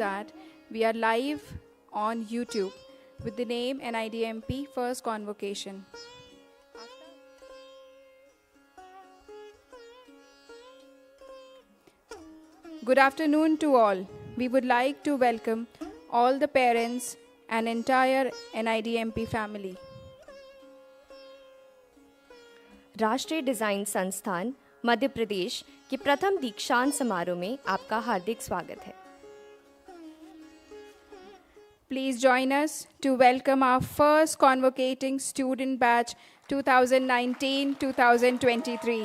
that we are live on YouTube with the name NIDMP First Convocation. Good afternoon to all. We would like to welcome all the parents and entire NIDMP family. राष्ट्रीय design संस्थान मध्य प्रदेश के प्रथम दीक्षांत समारोह में आपका हार्दिक स्वागत है। Please join us to welcome our first convocating student batch 2019-2023.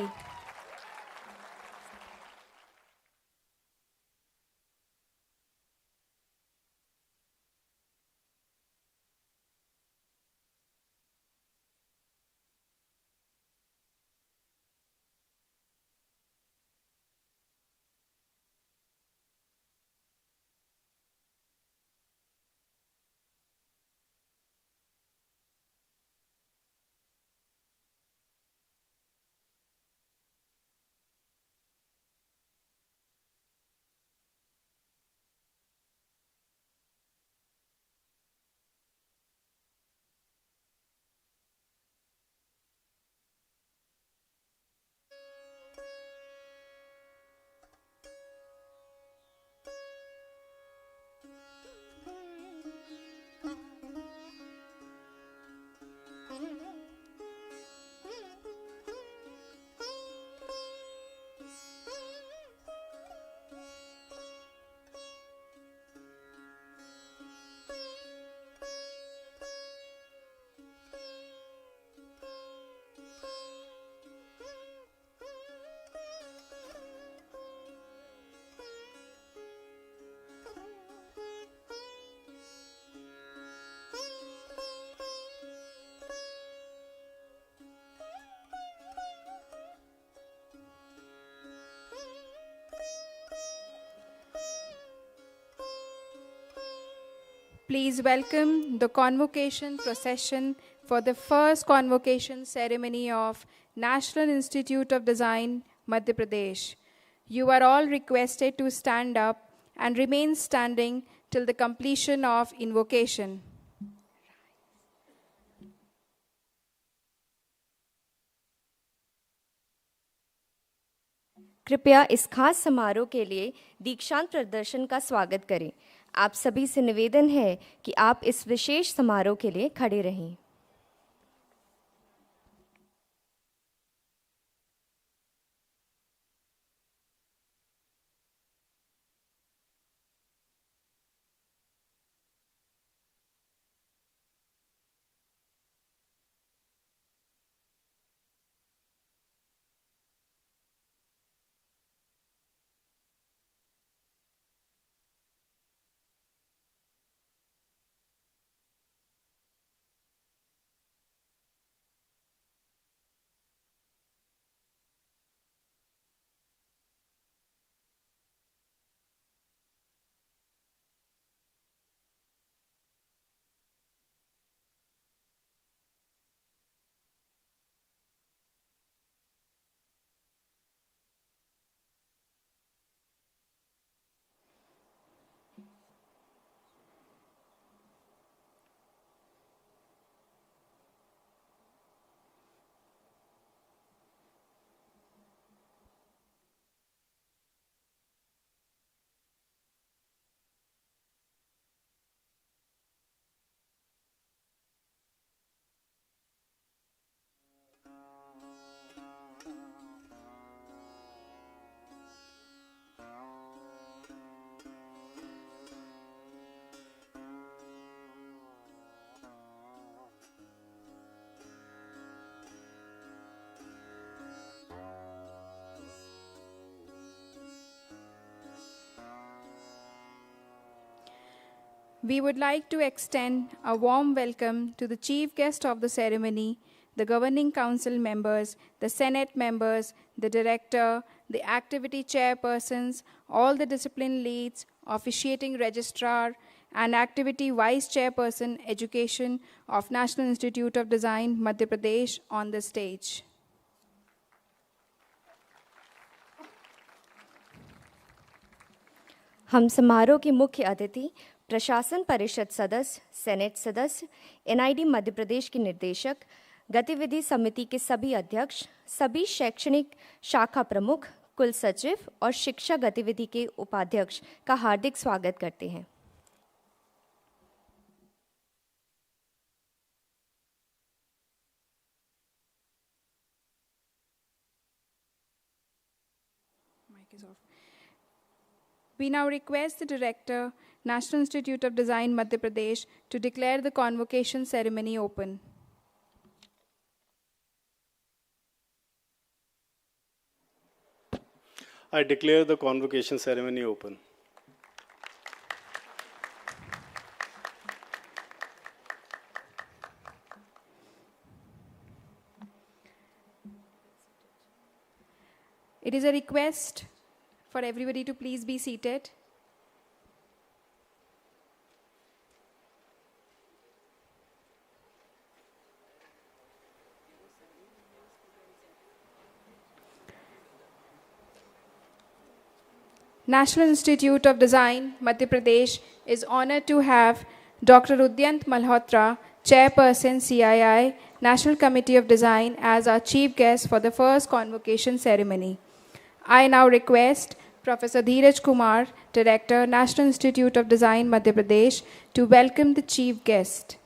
Please welcome the convocation procession for the first convocation ceremony of National Institute of Design, Madhya Pradesh. You are all requested to stand up and remain standing till the completion of invocation. कृपया इस खास समारोह के लिए दीक्षांत प्रदर्शन का स्वागत करें। आप सभी से निवेदन है कि आप इस विशेष समारोह के लिए खड़े रहें। We would like to extend a warm welcome to the chief guest of the ceremony, the governing council members, the Senate members, the director, the activity chairpersons, all the discipline leads, officiating registrar, and activity vice chairperson education of National Institute of Design, Madhya Pradesh on the stage. हम समारोह के मुख्य अतिथि प्रशासन परिषद सदस्य, senate सदस्य, NID Madhya Pradesh के निर्देशक, गतिविधि समिति के सभी अध्यक्ष, सभी शैक्षणिक शाखा प्रमुख, कुल सचिव और शिक्षा गतिविधि के उपाध्यक्ष का हार्दिक स्वागत करते हैं। We now request the Director, National Institute of Design, Madhya Pradesh, to declare the convocation ceremony open. I declare the convocation ceremony open. It is a request for everybody to please be seated. National Institute of Design, Madhya Pradesh is honored to have Dr. Udyant Malhotra, Chairperson CII, National Committee of Design, as our chief guest for the first convocation ceremony. I now request Professor Dheeraj Kumar, Director, National Institute of Design, Madhya Pradesh, to welcome the chief guest.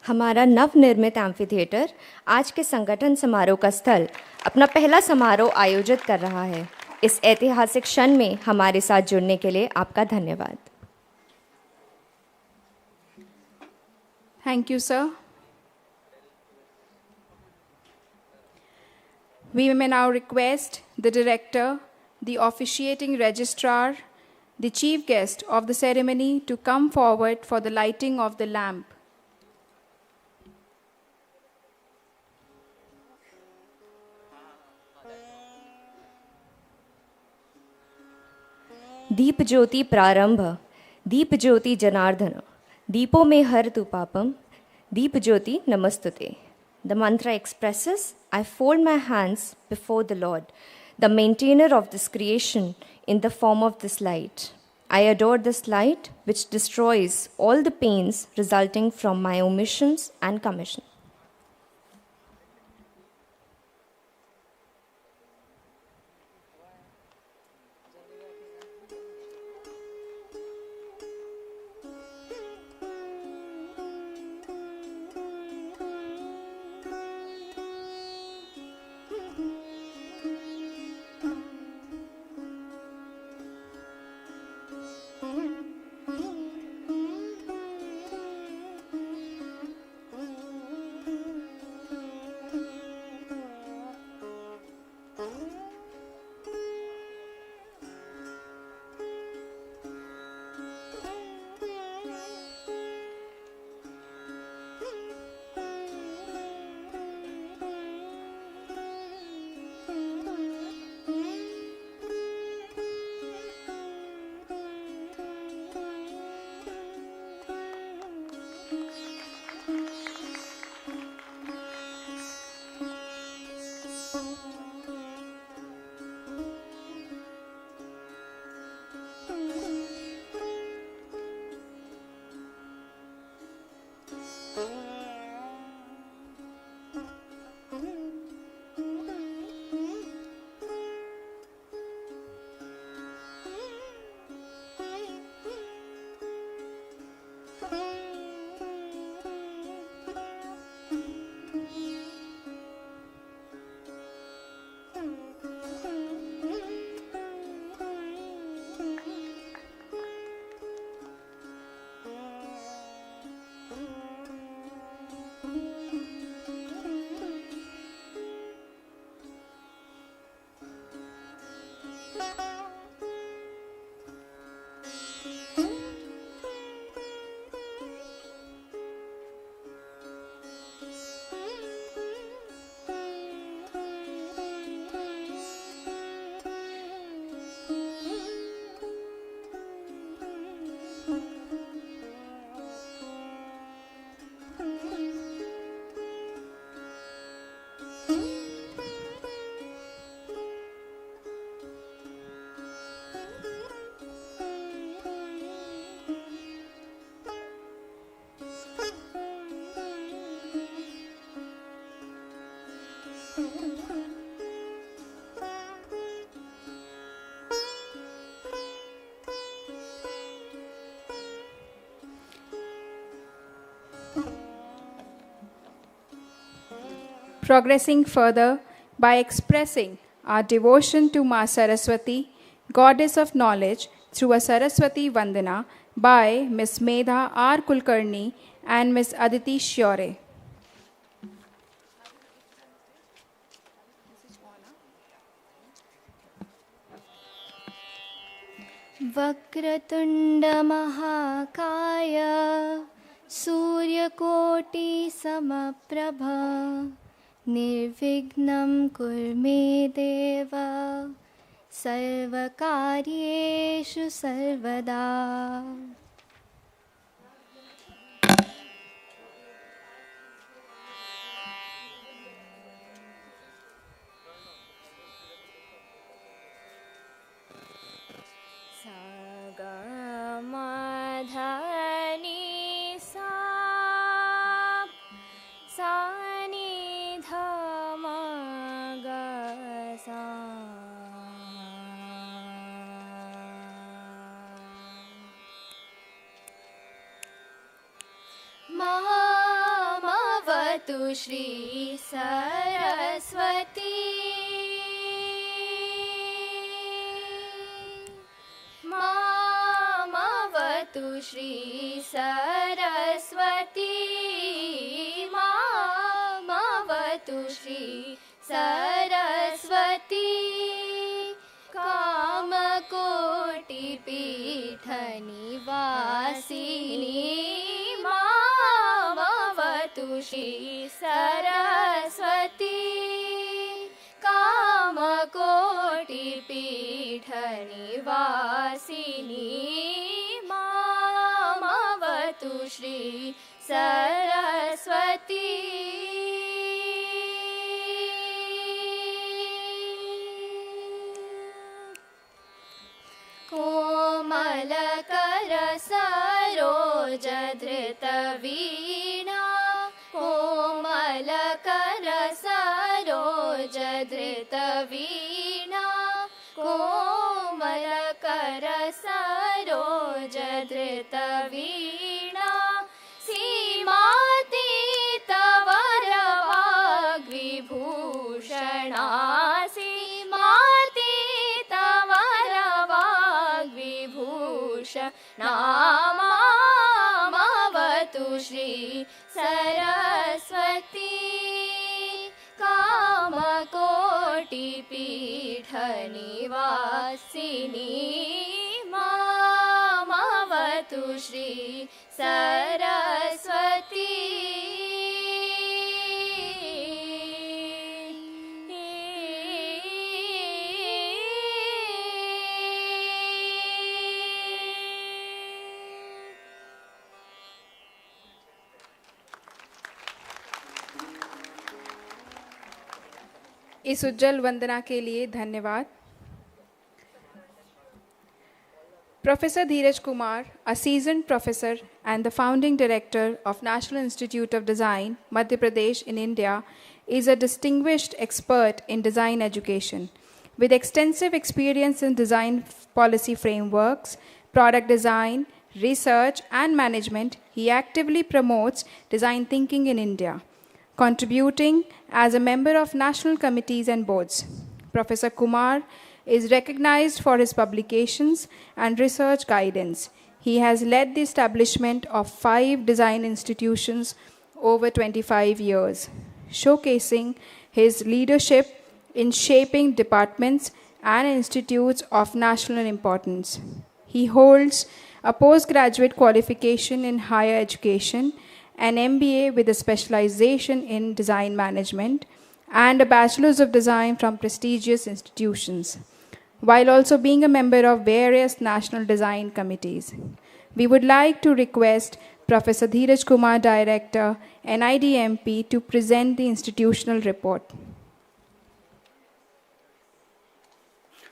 हमारा नवनिर्मित amphi theatre आज के संगठन समारोह का स्थल अपना पहला समारोह आयोजित कर रहा है। इस ऐतिहासिक क्षण में हमारे साथ जुड़ने के लिए आपका धन्यवाद। Thank you, sir. We may now request the director, the officiating registrar, the chief guest of the ceremony to come forward for the lighting of the lamp. दीप ज्योति प्रारंभ, दीप ज्योति जनार्दन, दीपों में हर तू पापम, दीप ज्योति नमस्तुते. The mantra expresses, I fold my hands before the Lord, the maintainer of this creation, in the form of this light. I adore this light which destroys all the pains resulting from my omissions and commission. progressing further by expressing our devotion to Ma Saraswati, Goddess of Knowledge, through a Saraswati Vandana by Ms. Medha R. Kulkarni and Ms. Aditi Shure. वक्रतुण्ड महाकाय सूर्यकोटि समप्रभ निर्विघ्नं कुरु मे देव सर्वकार्येषु सर्वदा। मामवतु श्री सरस्वती मामवतु श्री सरस्वती मामवतु श्री सरस्वती कामकोटिपीठ निवासिनी मामवतु श्री सरस्वती कामकोटिपीठ निवासिनी मामवतु श्री सरस्वती। कोमलकर सरोज धृत वीणा कोमलकर सरोज धृत वीणा कोमलकर सरोज धृत वीणा सीमातीत वरवाग्विभूषणा सीमातीत वरवाग्विभूषणा मामवतु श्री सरस्वती कामकोटिपीठ निवासिनी मामवतु श्री सरस्वती। इस उज्जवल वंदना के लिए धन्यवाद। Professor Dheeraj Kumar, a seasoned professor and the founding director of National Institute of Design, Madhya Pradesh in India, is a distinguished expert in design education. With extensive experience in design policy frameworks, product design, research, and management, he actively promotes design thinking in India, contributing as a member of national committees and boards. Professor Kumar is recognized for his publications and research guidance. He has led the establishment of 5 design institutions over 25 years, showcasing his leadership in shaping departments and institutes of national importance. He holds a postgraduate qualification in higher education, an MBA with a specialization in design management, and a Bachelor's of Design from prestigious institutions, while also being a member of various national design committees. We would like to request Professor Dheeraj Kumar, Director, NIDMP, to present the institutional report.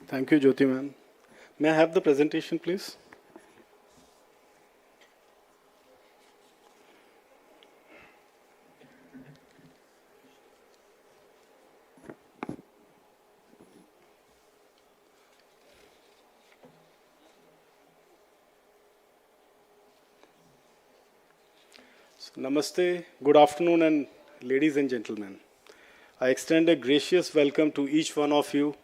Thank you, Jyoti ma'am. May I have the presentation, please? Namaste, good afternoon, and ladies and gentlemen. I extend a gracious welcome to each one of you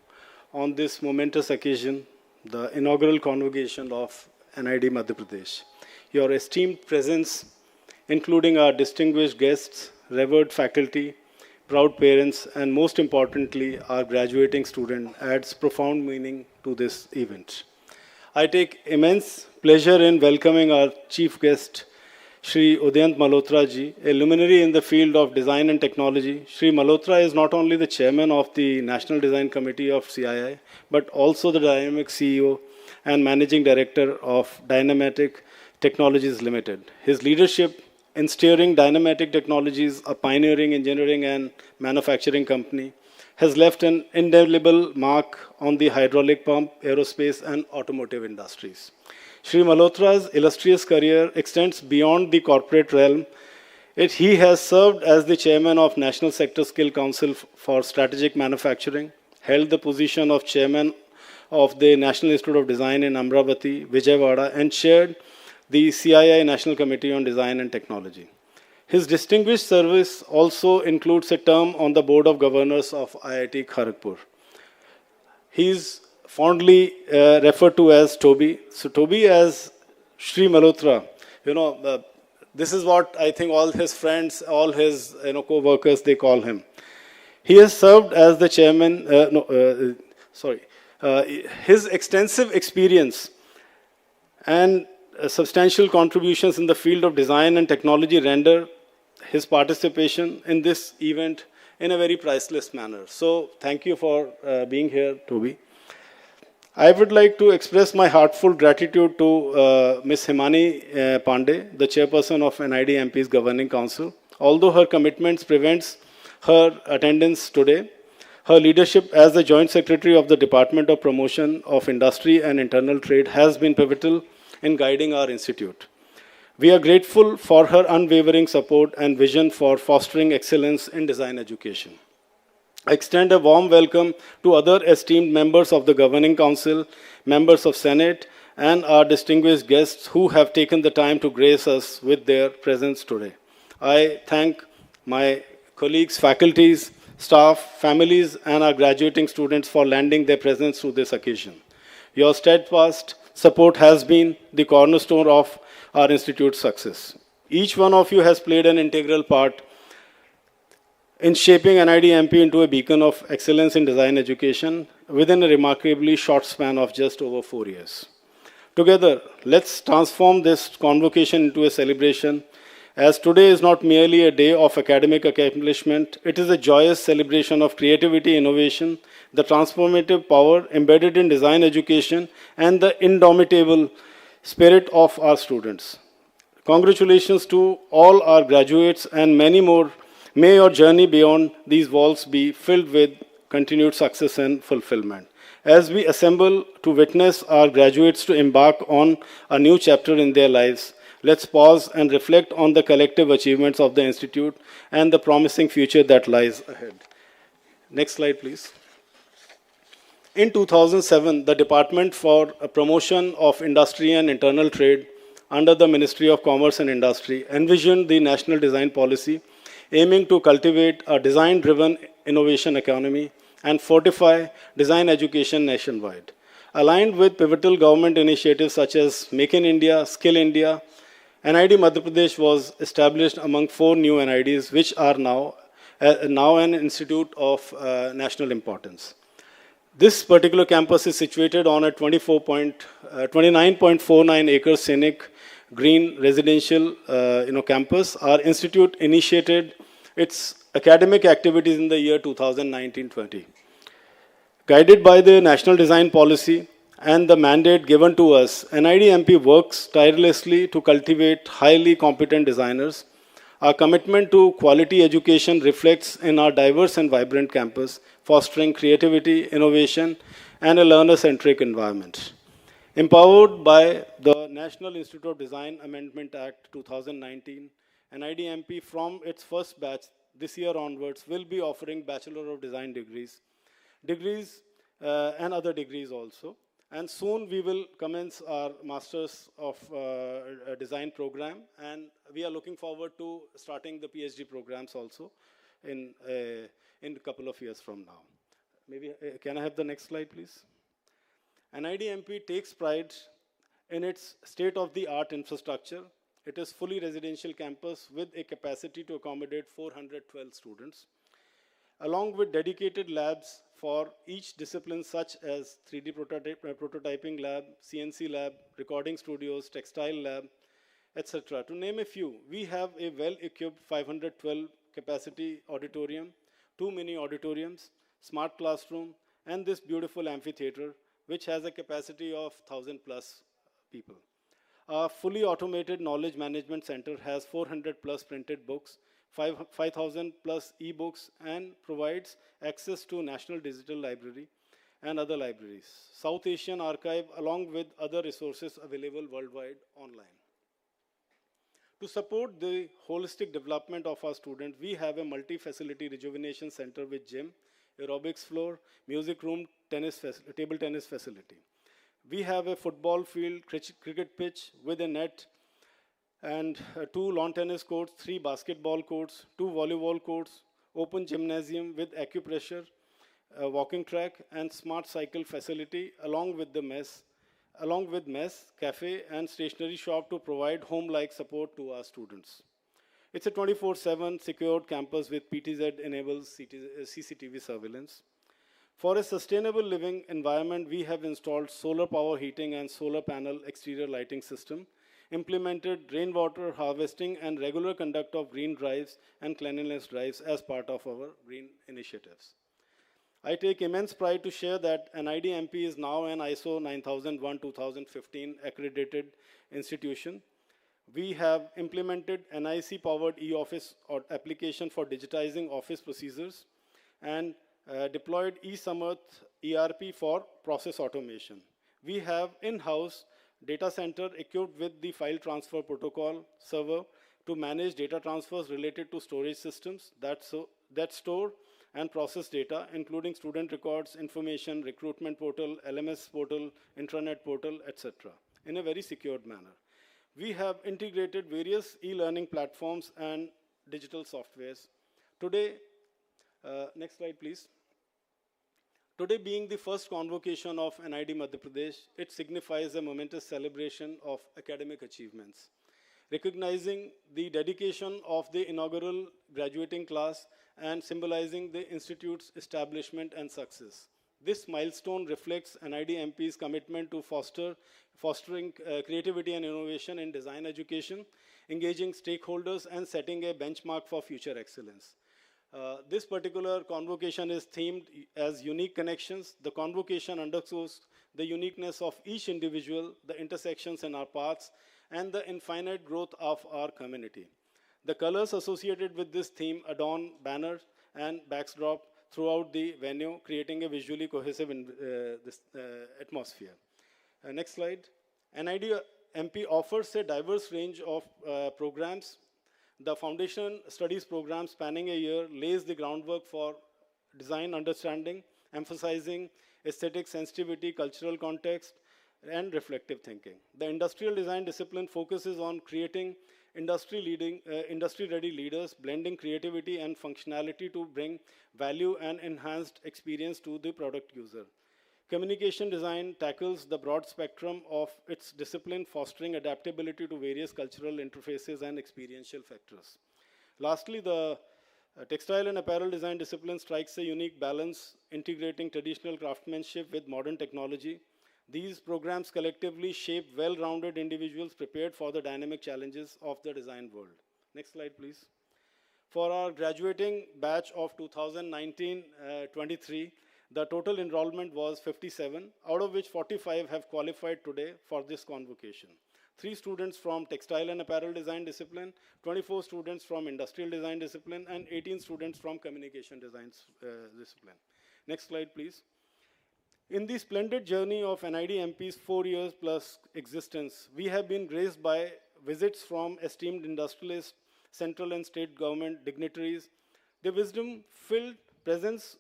on this momentous occasion, the inaugural convocation of NID Madhya Pradesh. Your esteemed presence, including our distinguished guests, revered faculty, proud parents, and most importantly, our graduating student, adds profound meaning to this event. I take immense pleasure in welcoming our chief guest, Shri Udayant Malhotra ji, a luminary in the field of design and technology. Shri Malhotra is not only the chairman of the National Design Committee of CII, but also the dynamic CEO and managing director of Dynamatic Technologies Limited. His leadership in steering Dynamatic Technologies, a pioneering engineering and manufacturing company, has left an indelible mark on the hydraulic pump, aerospace, and automotive industries. Shri Malhotra's illustrious career extends beyond the corporate realm. He has served as the chairman of National Sector Skill Council for Strategic Manufacturing, held the position of chairman of the National Institute of Design in Amravati, Vijayawada, and chaired the CII National Committee on Design and Technology. His distinguished service also includes a term on the Board of Governors of IIT Kharagpur. He is fondly referred to as Toby. So Toby as Shri Malhotra, this is what I think all his friends, all his co-workers, they call him. He has served as the chairman, his extensive experience and substantial contributions in the field of design and technology render his participation in this event in a very priceless manner. So thank you for being here, Toby. I would like to express my heartfelt gratitude to Ms. Himani Pandey, the chairperson of NID MP's Governing Council. Although her commitments prevents her attendance today, her leadership as the Joint Secretary of the Department of Promotion of Industry and Internal Trade has been pivotal in guiding our institute. We are grateful for her unwavering support and vision for fostering excellence in design education. I extend a warm welcome to other esteemed members of the Governing Council, members of Senate, and our distinguished guests who have taken the time to grace us with their presence today. I thank my colleagues, faculties, staff, families, and our graduating students for lending their presence to this occasion. Your steadfast support has been the cornerstone of our institute's success. Each one of you has played an integral part in shaping NID MP into a beacon of excellence in design education within a remarkably short span of just over 4 years. Together, let's transform this convocation into a celebration, as today is not merely a day of academic accomplishment, it is a joyous celebration of creativity, innovation, the transformative power embedded in design education, and the indomitable spirit of our students. Congratulations to all our graduates and many more. May your journey beyond these walls be filled with continued success and fulfillment. As we assemble to witness our graduates to embark on a new chapter in their lives, let's pause and reflect on the collective achievements of the Institute and the promising future that lies ahead. Next slide, please. In 2007, the Department for Promotion of Industry and Internal Trade under the Ministry of Commerce and Industry envisioned the National Design Policy, aiming to cultivate a design-driven innovation economy and fortify design education nationwide. Aligned with pivotal government initiatives such as Make in India, Skill India, NID Madhya Pradesh was established among 4 new NIDs, which are now an institute of national importance. This particular campus is situated on a 29.49 acre scenic green residential campus. Our institute initiated its academic activities in the year 2019-20. Guided by the National Design Policy and the mandate given to us, NID MP works tirelessly to cultivate highly competent designers. Our commitment to quality education reflects in our diverse and vibrant campus, fostering creativity, innovation, and a learner-centric environment. Empowered by the National Institute of Design Amendment Act 2019, NID MP from its first batch this year onwards will be offering Bachelor of Design degrees and other degrees also. And soon we will commence our Masters of Design program, and we are looking forward to starting the PhD programs also in in a couple of years from now. Maybe, can I have the next slide, please? NIDMP takes pride in its state-of-the-art infrastructure. It is fully residential campus with a capacity to accommodate 412 students, along with dedicated labs for each discipline such as 3D prototyping lab, CNC lab, recording studios, textile lab, etc. To name a few, we have a well-equipped 512 capacity auditorium, 2 mini auditoriums, smart classroom, and this beautiful amphitheater, which has a capacity of 1,000 plus people. Our fully automated knowledge management center has 400 plus printed books, 5,000 plus e-books, and provides access to National Digital Library and other libraries, South Asian Archive, along with other resources available worldwide online. To support the holistic development of our students, we have a multi-facility rejuvenation center with gym, aerobics floor, music room, table tennis facility. We have a football field, cricket pitch with a net, and 2 lawn tennis courts, 3 basketball courts, 2 volleyball courts, open gymnasium with acupressure, walking track, and smart cycle facility, along with mess, cafe, and stationery shop to provide home-like support to our students. It's a 24/7 secured campus with PTZ-enabled CCTV surveillance. For a sustainable living environment, we have installed solar power heating and solar panel exterior lighting system, implemented rainwater harvesting and regular conduct of green drives and cleanliness drives as part of our green initiatives. I take immense pride to share that NIDMP is now an ISO 9001:2015 accredited institution. We have implemented NIC-powered e-office application for digitizing office procedures and deployed eSamarth ERP for process automation. We have in-house data center equipped with the file transfer protocol server to manage data transfers related to storage systems that store and process data, including student records, information, recruitment portal, LMS portal, intranet portal, etc., in a very secured manner. We have integrated various e-learning platforms and digital softwares. Today, next slide, please. Today being the first convocation of NID Madhya Pradesh, it signifies a momentous celebration of academic achievements, recognizing the dedication of the inaugural graduating class and symbolizing the institute's establishment and success. This milestone reflects NIDMP's commitment to fostering creativity and innovation in design education, engaging stakeholders, and setting a benchmark for future excellence. This particular convocation is themed as Unique Connections. The convocation underscores the uniqueness of each individual, the intersections in our paths, and the infinite growth of our community. The colors associated with this theme adorn banners and backdrop throughout the venue, creating a visually cohesive atmosphere. Next slide. NIDMP offers a diverse range of programs. The foundation studies program spanning a year lays the groundwork for design understanding, emphasizing aesthetic sensitivity, cultural context, and reflective thinking. The industrial design discipline focuses on creating industry-ready leaders, blending creativity and functionality to bring value and enhanced experience to the product user. Communication design tackles the broad spectrum of its discipline, fostering adaptability to various cultural interfaces and experiential factors. Lastly, the textile and apparel design discipline strikes a unique balance, integrating traditional craftsmanship with modern technology. These programs collectively shape well-rounded individuals prepared for the dynamic challenges of the design world. Next slide, please. For our graduating batch of 2019-23, the total enrollment was 57, out of which 45 have qualified today for this convocation. 3 students from textile and apparel design discipline, 24 students from industrial design discipline, and 18 students from communication design discipline. Next slide, please. In the splendid journey of NIDMP's 4 years plus existence, we have been graced by visits from esteemed industrialists, central and state government dignitaries. Their wisdom-filled presence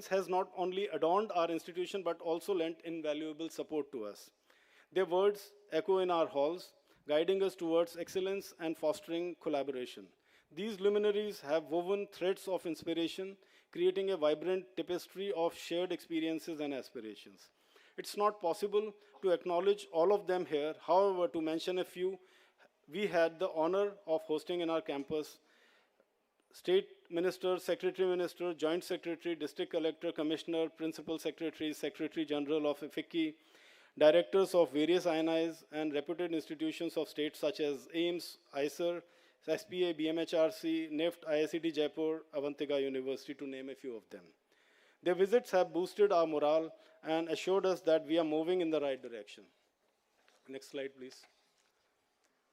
has not only adorned our institution, but also lent invaluable support to us. Their words echo in our halls, guiding us towards excellence and fostering collaboration. These luminaries have woven threads of inspiration, creating a vibrant tapestry of shared experiences and aspirations. It's not possible to acknowledge all of them here. However, to mention a few, we had the honor of hosting in our campus State Minister, Secretary Minister, Joint Secretary, District Collector, Commissioner, Principal Secretary, Secretary General of IFICI, directors of various INIs and reputed institutions of states such as AIMS, ICER, SPA, BMHRC, NIFT, IICT Jaipur, Avantika University, to name a few of them. Their visits have boosted our morale and assured us that we are moving in the right direction. Next slide, please.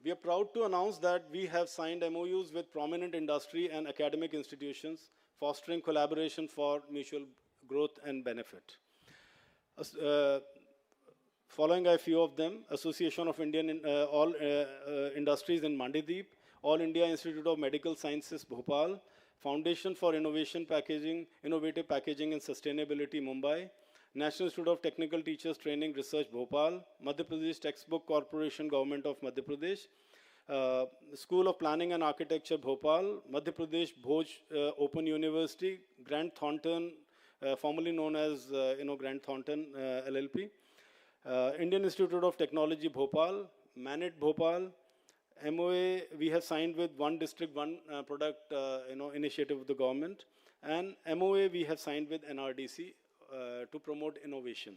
We are proud to announce that we have signed MOUs with prominent industry and academic institutions, fostering collaboration for mutual growth and benefit. Following a few of them, Association of Indian All Industries in Mandideep, All India Institute of Medical Sciences, Bhopal, Foundation for Innovative Packaging and Sustainability, Mumbai, National Institute of Technical Teachers Training Research, Bhopal, Madhya Pradesh Textbook Corporation, Government of Madhya Pradesh, School of Planning and Architecture, Bhopal, Madhya Pradesh Bhoj Open University, Grant Thornton, formerly known as Grant Thornton LLP, Indian Institute of Technology, Bhopal, Manet, Bhopal. MOA we have signed with One District, One Product initiative of the government, and MOA we have signed with NRDC to promote innovation.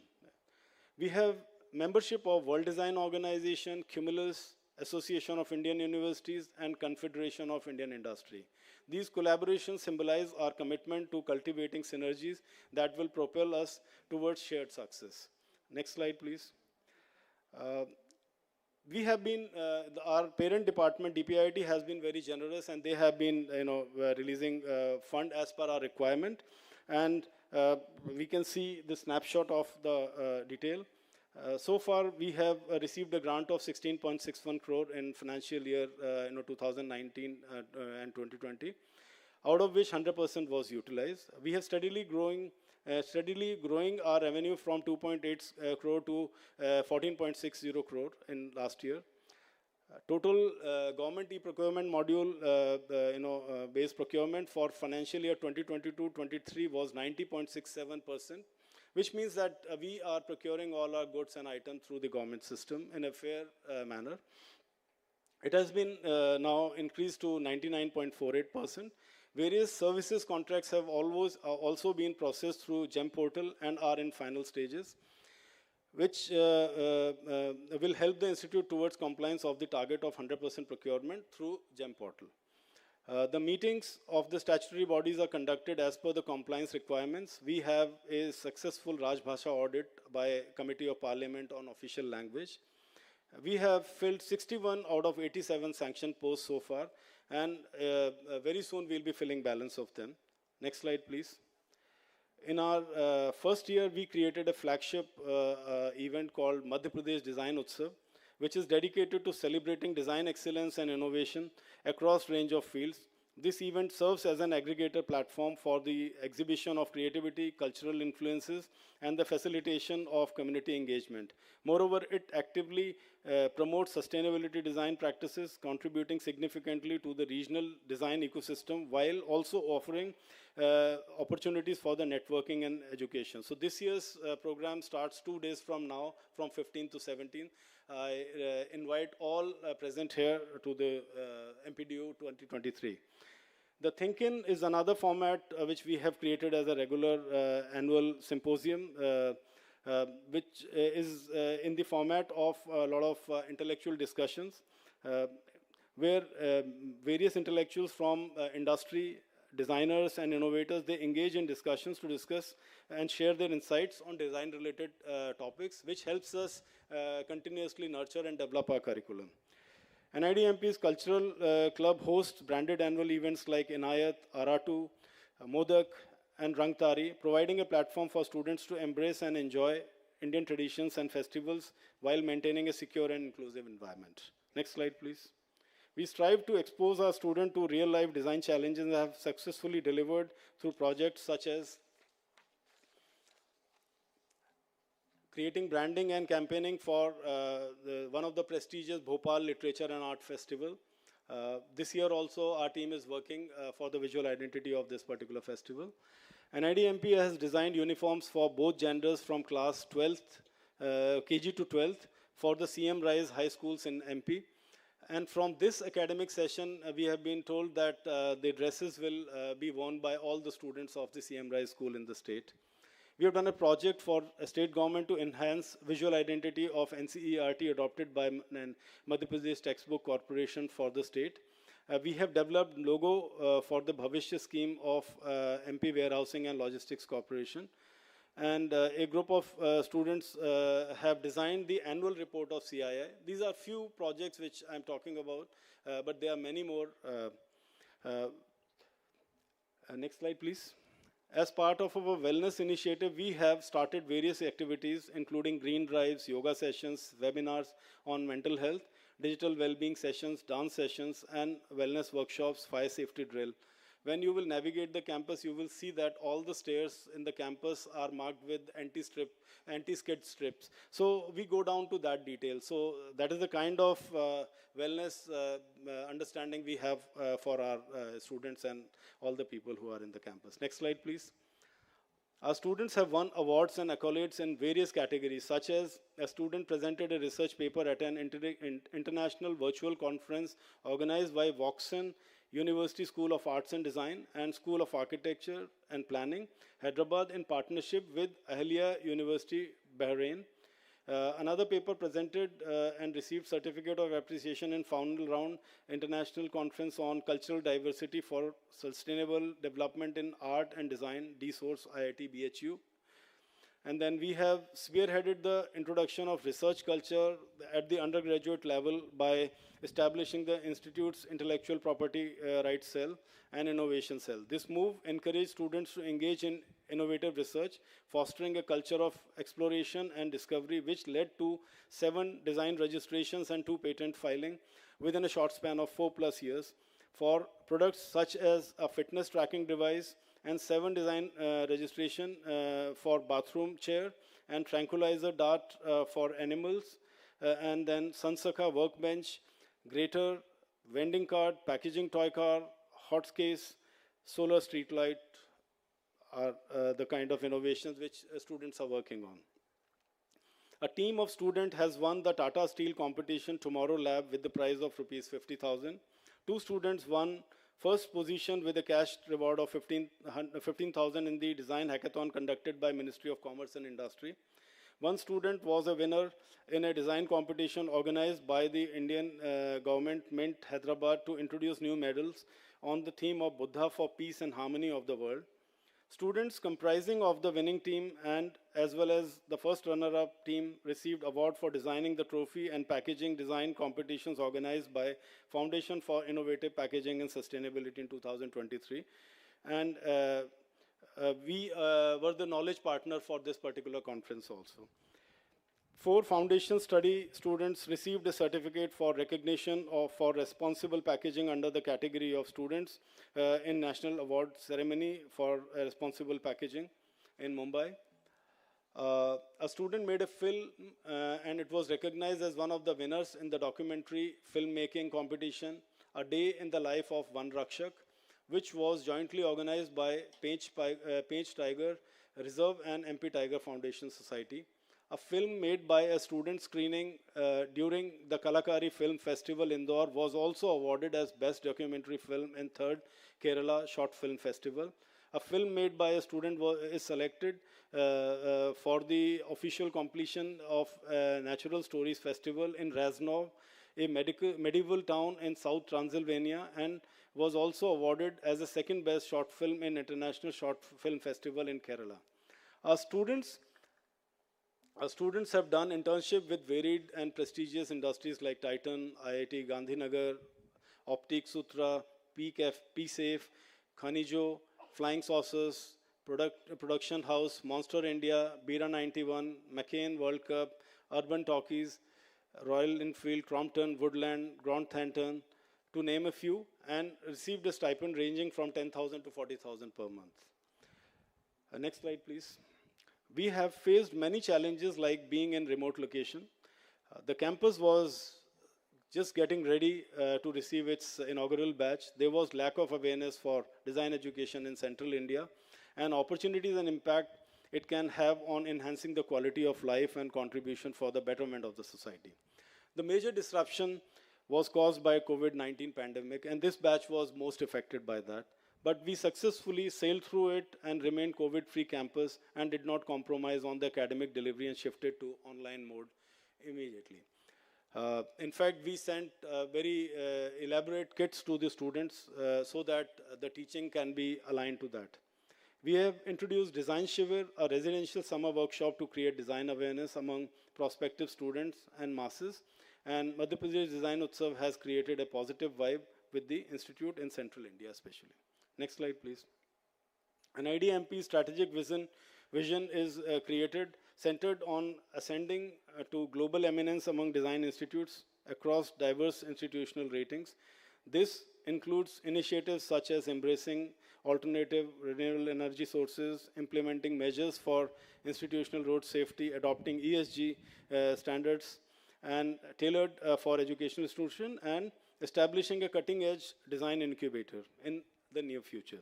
We have membership of World Design Organization, Cumulus, Association of Indian Universities, and Confederation of Indian Industry. These collaborations symbolize our commitment to cultivating synergies that will propel us towards shared success. Next slide, please. We have been, our parent department, DPIIT, has been very generous, and they have been releasing fund as per our requirement. And we can see the snapshot of the detail. So far, we have received a grant of 16.61 crore in financial year 2019 and 2020, out of which 100% was utilized. We have steadily growing our revenue from 2.8 crore to 14.60 crore in last year. Total government e-procurement module based procurement for financial year 2022-23 was 90.67%, which means that we are procuring all our goods and items through the government system in a fair manner. It has been now increased to 99.48%. Various services contracts have also been processed through GEM portal and are in final stages, which will help the institute towards compliance of the target of 100% procurement through GEM portal. The meetings of the statutory bodies are conducted as per the compliance requirements. We have a successful Rajbhasha audit by Committee of Parliament on Official Language. We have filled 61 out of 87 sanctioned posts so far, and very soon we'll be filling balance of them. Next slide, please. In our first year, we created a flagship event called Madhya Pradesh Design Utsav, which is dedicated to celebrating design excellence and innovation across range of fields. This event serves as an aggregator platform for the exhibition of creativity, cultural influences, and the facilitation of community engagement. Moreover, it actively promotes sustainability design practices, contributing significantly to the regional design ecosystem, while also offering opportunities for the networking and education. So this year's program starts 2 days from now, from 15 to 17. I invite all present here to the MPDU 2023. The Think-In is another format which we have created as a regular annual symposium, which is in the format of a lot of intellectual discussions, where various intellectuals from industry, designers and innovators, they engage in discussions to discuss and share their insights on design-related topics, which helps us continuously nurture and develop our curriculum. NIDMP's cultural club hosts branded annual events like Inayat, Aratu, Modak, and Rangtari, providing a platform for students to embrace and enjoy Indian traditions and festivals while maintaining a secure and inclusive environment. Next slide, please. We strive to expose our students to real-life design challenges and have successfully delivered through projects such as creating branding and campaigning for one of the prestigious Bhopal Literature and Art Festival, This year also our team is working for the visual identity of this particular festival. And IDMP has designed uniforms for both genders from class 12th, KG to 12th for the CM Rise high schools in MP. And from this academic session, we have been told that the dresses will be worn by all the students of the CM Rise school in the state. We have done a project for a state government to enhance visual identity of NCERT adopted by Madhya Pradesh Textbook Corporation for the state. We have developed logo for the Bhavishya scheme of MP Warehousing and Logistics Corporation. And a group of students have designed the annual report of CII. These are few projects which I'm talking about, but there are many more. Next slide, please. As part of our wellness initiative, we have started various activities, including green drives, yoga sessions, webinars on mental health, digital well-being sessions, dance sessions, and wellness workshops, fire safety drill. When you will navigate the campus, you will see that all the stairs in the campus are marked with anti-skid strips. So we go down to that detail. So that is the kind of wellness understanding we have for our students and all the people who are in the campus. Next slide, please. Our students have won awards and accolades in various categories, such as a student presented a research paper at an international virtual conference organized by Voxen University School of Arts and Design and School of Architecture and Planning, Hyderabad, in partnership with Ahlia University, Bahrain. Another paper presented and received certificate of appreciation in final round international conference on cultural diversity for sustainable development in art and design, D-Source, IIT, BHU. And then we have spearheaded the introduction of research culture at the undergraduate level by establishing the Institute's Intellectual Property Rights Cell and Innovation Cell. This move encouraged students to engage in innovative research, fostering a culture of exploration and discovery, which led to 7 design registrations and 2 patent filing within a short span of 4+ years for products such as a fitness tracking device, and 7 design registration for bathroom chair and tranquilizer dart for animals, and then Sansakha workbench, grater, vending cart, packaging toy car, hot case, solar street light are the kind of innovations which students are working on. A team of students has won the Tata Steel competition Tomorrow Lab with the prize of rupees 50,000. 2 students won first position with a cash reward of 15,000 in the design hackathon conducted by Ministry of Commerce and Industry. 1 student was a winner in a design competition organized by the Indian government, Mint Hyderabad, to introduce new medals on the theme of Buddha for peace and harmony of the world. Students comprising of the winning team and as well as the first runner-up team received award for designing the trophy and packaging design competitions organized by Foundation for Innovative Packaging and Sustainability in 2023. And we were the knowledge partner for this particular conference also. 4 foundation study students received a certificate for recognition for responsible packaging under the category of students in National Award Ceremony for Responsible Packaging in Mumbai. A student made a film and it was recognized as one of the winners in the documentary filmmaking competition, A Day in the Life of One Rakshak, which was jointly organized by Page Tiger Reserve and MP Tiger Foundation Society. A film made by a student screening during the Kalakari Film Festival Indore was also awarded as Best Documentary Film in 3rd Kerala Short Film Festival. A film made by a student is selected for the official completion of Natural Stories Festival in Raznov, a medieval town in South Transylvania, and was also awarded as the 2nd best short film in International Short Film Festival in Kerala. Our students have done internship with varied and prestigious industries like Titan, IIT Gandhinagar, Optic Sutra, PSAFE, Khanijo, Flying Saucers, Production House, Monster India, Bira 91, McCain World Cup, Urban Talkies, Royal Enfield, Crompton, Woodland, Grand Thanton, to name a few, and received a stipend ranging from 10,000 to 40,000 per month. Next slide, please. We have faced many challenges like being in remote location. The campus was just getting ready to receive its inaugural batch, there was lack of awareness for design education in central India, and opportunities and impact it can have on enhancing the quality of life and contribution for the betterment of the society. The major disruption was caused by COVID-19 pandemic, and this batch was most affected by that. But we successfully sailed through it and remained COVID-free campus and did not compromise on the academic delivery and shifted to online mode immediately. In fact, we sent very elaborate kits to the students so that the teaching can be aligned to that. We have introduced Design Shivir, a residential summer workshop to create design awareness among prospective students and masses. And Madhya Pradesh Design Utsav has created a positive vibe with the institute in central India especially. Next slide, please. An IDMP strategic vision is created, centered on ascending to global eminence among design institutes across diverse institutional ratings. This includes initiatives such as embracing alternative renewable energy sources, implementing measures for institutional road safety, adopting ESG standards and tailored for educational institutions, and establishing a cutting-edge design incubator in the near future.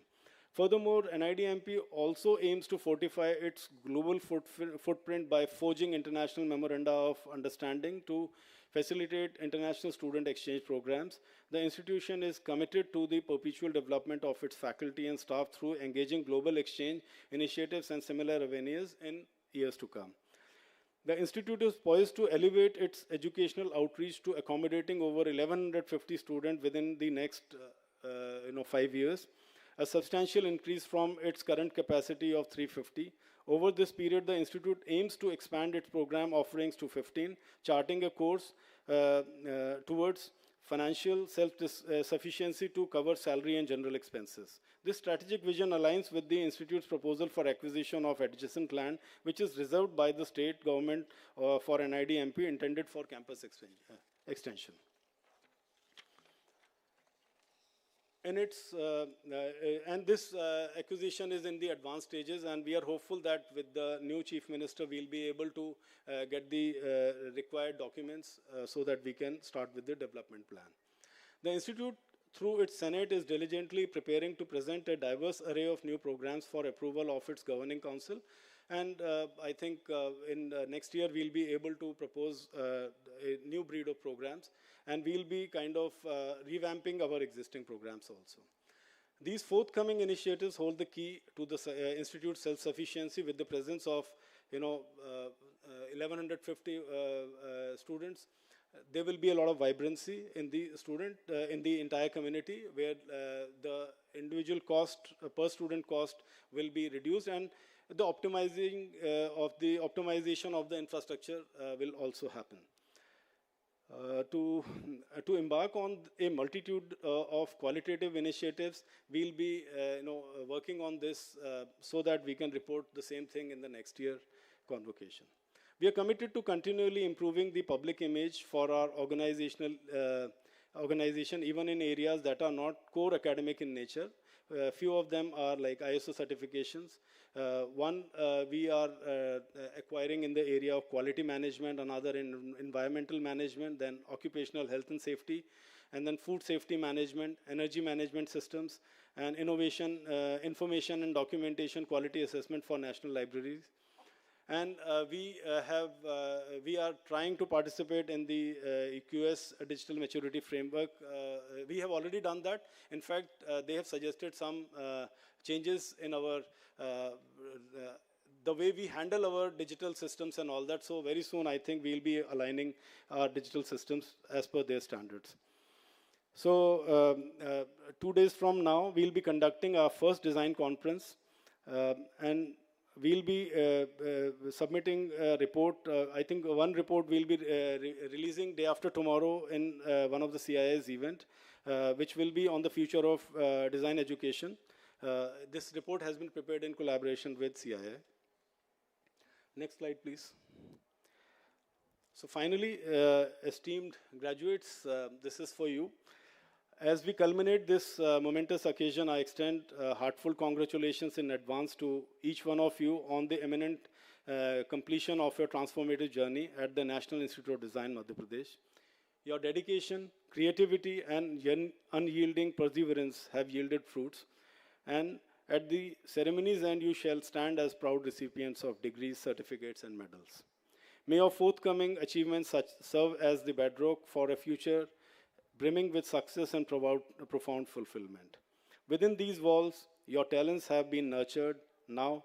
Furthermore, NIDMP also aims to fortify its global footprint by forging international memoranda of understanding to facilitate international student exchange programs. The institution is committed to the perpetual development of its faculty and staff through engaging global exchange initiatives and similar avenues in years to come. The institute is poised to elevate its educational outreach to accommodating over 1,150 students within the next 5 years, a substantial increase from its current capacity of 350. Over this period, the institute aims to expand its program offerings to 15, charting a course towards financial self-sufficiency to cover salary and general expenses. This strategic vision aligns with the institute's proposal for acquisition of adjacent land, which is reserved by the state government for an IDMP intended for campus extension. And this acquisition is in the advanced stages, and we are hopeful that with the new Chief Minister, we'll be able to get the required documents so that we can start with the development plan. The Institute, through its Senate, is diligently preparing to present a diverse array of new programs for approval of its governing council. And I think in next year, we'll be able to propose a new breed of programs, and we'll be kind of revamping our existing programs also. These forthcoming initiatives hold the key to the Institute's self-sufficiency with the presence of 1,150 students. There will be a lot of vibrancy in the in the entire community, where the individual cost, per student cost, will be reduced, and the optimization of the infrastructure will also happen. To embark on a multitude of qualitative initiatives, we'll be working on this so that we can report the same thing in the next year convocation. We are committed to continually improving the public image for our organization, even in areas that are not core academic in nature. Few of them are like ISO certifications. One we are acquiring in the area of quality management, another in environmental management, then occupational health and safety, and then food safety management, energy management systems, and innovation, information and documentation quality assessment for national libraries. And we are trying to participate in the EQS Digital Maturity Framework. We have already done that. In fact, they have suggested some changes in our the way we handle our digital systems and all that. So very soon, I think we'll be aligning our digital systems as per their standards. So 2 days from now, we'll be conducting our first design conference, and we'll be submitting a report. I think one report we'll be releasing day after tomorrow in one of the CII's event, which will be on the future of design education. This report has been prepared in collaboration with CII. Next slide, please. So finally, esteemed graduates, this is for you. As we culminate this momentous occasion, I extend heartfelt congratulations in advance to each one of you on the imminent completion of your transformative journey at the National Institute of Design, Madhya Pradesh. Your dedication, creativity, and unyielding perseverance have yielded fruits. And at the ceremony's end, you shall stand as proud recipients of degrees, certificates, and medals. May your forthcoming achievements serve as the bedrock for a future brimming with success and profound fulfillment. Within these walls, your talents have been nurtured. Now,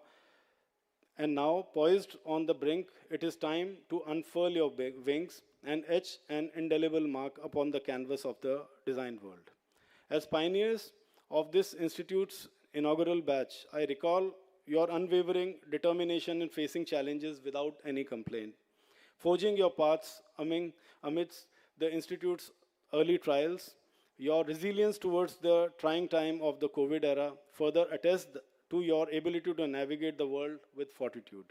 poised on the brink, it is time to unfurl your wings and etch an indelible mark upon the canvas of the design world. As pioneers of this institute's inaugural batch, I recall your unwavering determination in facing challenges without any complaint, forging your paths amidst the institute's early trials. Your resilience towards the trying time of the COVID era further attests to your ability to navigate the world with fortitude.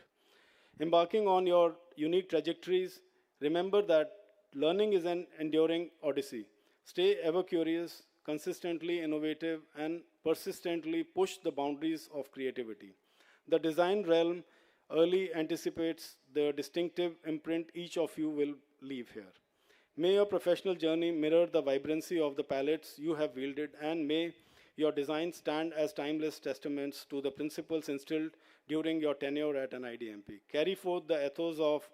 Embarking on your unique trajectories, remember that learning is an enduring odyssey. Stay ever curious, consistently innovative, and persistently push the boundaries of creativity. The design realm early anticipates the distinctive imprint each of you will leave here. May your professional journey mirror the vibrancy of the palettes you have wielded, and may your designs stand as timeless testaments to the principles instilled during your tenure at an IDMP. Carry forth the ethos of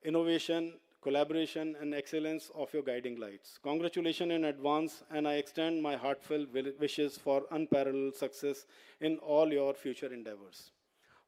innovation, collaboration, and excellence of your guiding lights. Congratulations in advance, and I extend my heartfelt wishes for unparalleled success in all your future endeavors.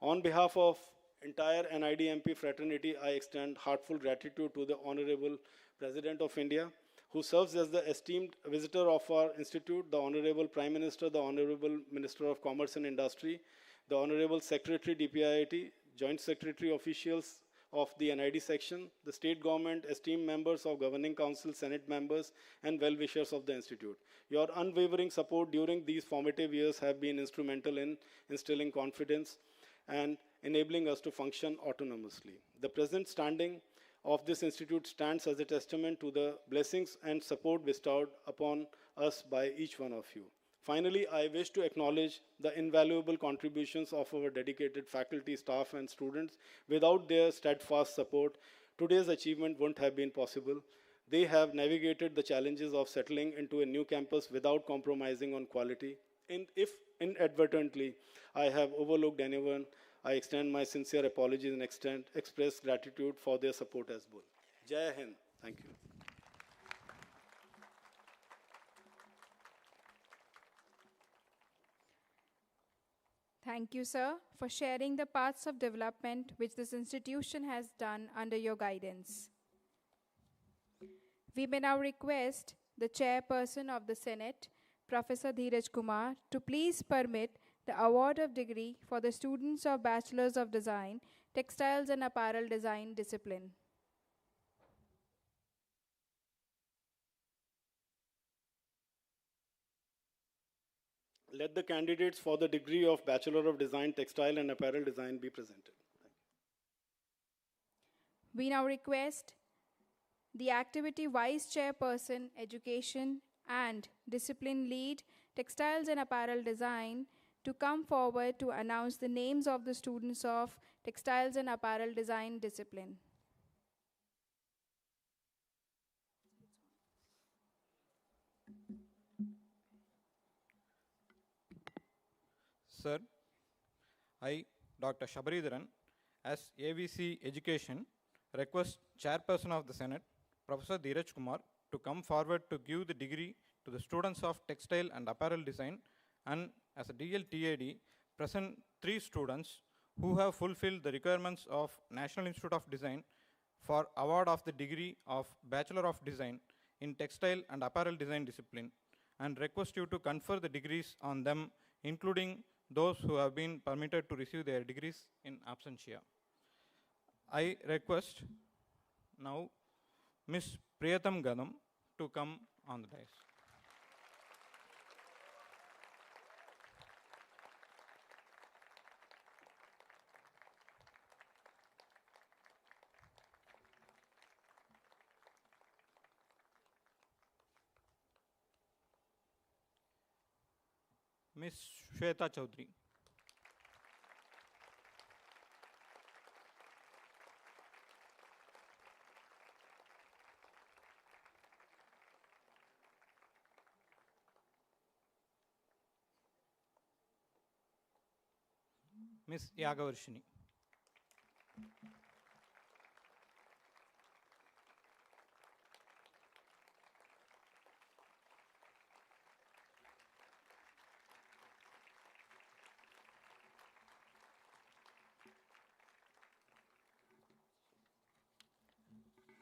On behalf of entire NIDMP fraternity, I extend heartfelt gratitude to the Honorable President of India, who serves as the esteemed visitor of our institute, the Honorable Prime Minister, the Honorable Minister of Commerce and Industry, the Honorable Secretary DPIIT, Joint Secretary officials of the NID section, the state government, esteemed members of Governing Council, Senate members, and well-wishers of the institute. Your unwavering support during these formative years have been instrumental in instilling confidence and enabling us to function autonomously. The present standing of this institute stands as a testament to the blessings and support bestowed upon us by each one of you. Finally, I wish to acknowledge the invaluable contributions of our dedicated faculty, staff, and students. Without their steadfast support, today's achievement wouldn't have been possible. They have navigated the challenges of settling into a new campus without compromising on quality. And if inadvertently I have overlooked anyone, I extend my sincere apologies and express gratitude for their support as well. Jai Hind. Thank you. Thank you, sir, for sharing the paths of development which this institution has done under your guidance. We may now request the chairperson of the Senate, Professor Dheeraj Kumar, to please permit the award of degree for the students of Bachelors of Design, Textiles and Apparel Design discipline. Let the candidates for the degree of Bachelor of Design, Textile and Apparel Design be presented. Thank you. We now request the activity Vice Chairperson, Education and Discipline Lead, Textiles and Apparel Design, to come forward to announce the names of the students of Textiles and Apparel Design discipline. Sir, I, Dr. Shabridharan, as AVC Education, request Chairperson of the Senate, Professor Dheeraj Kumar, to come forward to give the degree to the students of Textile and Apparel Design, and as a DLTAD, present 3 students who have fulfilled the requirements of National Institute of Design for award of the degree of Bachelor of Design in Textile and Apparel Design discipline, and request you to confer the degrees on them, including those who have been permitted to receive their degrees in absentia. I request now Ms. Priyatam Gadam to come on the dais. Ms. Shweta Chaudhary. Ms. Yagavarshini.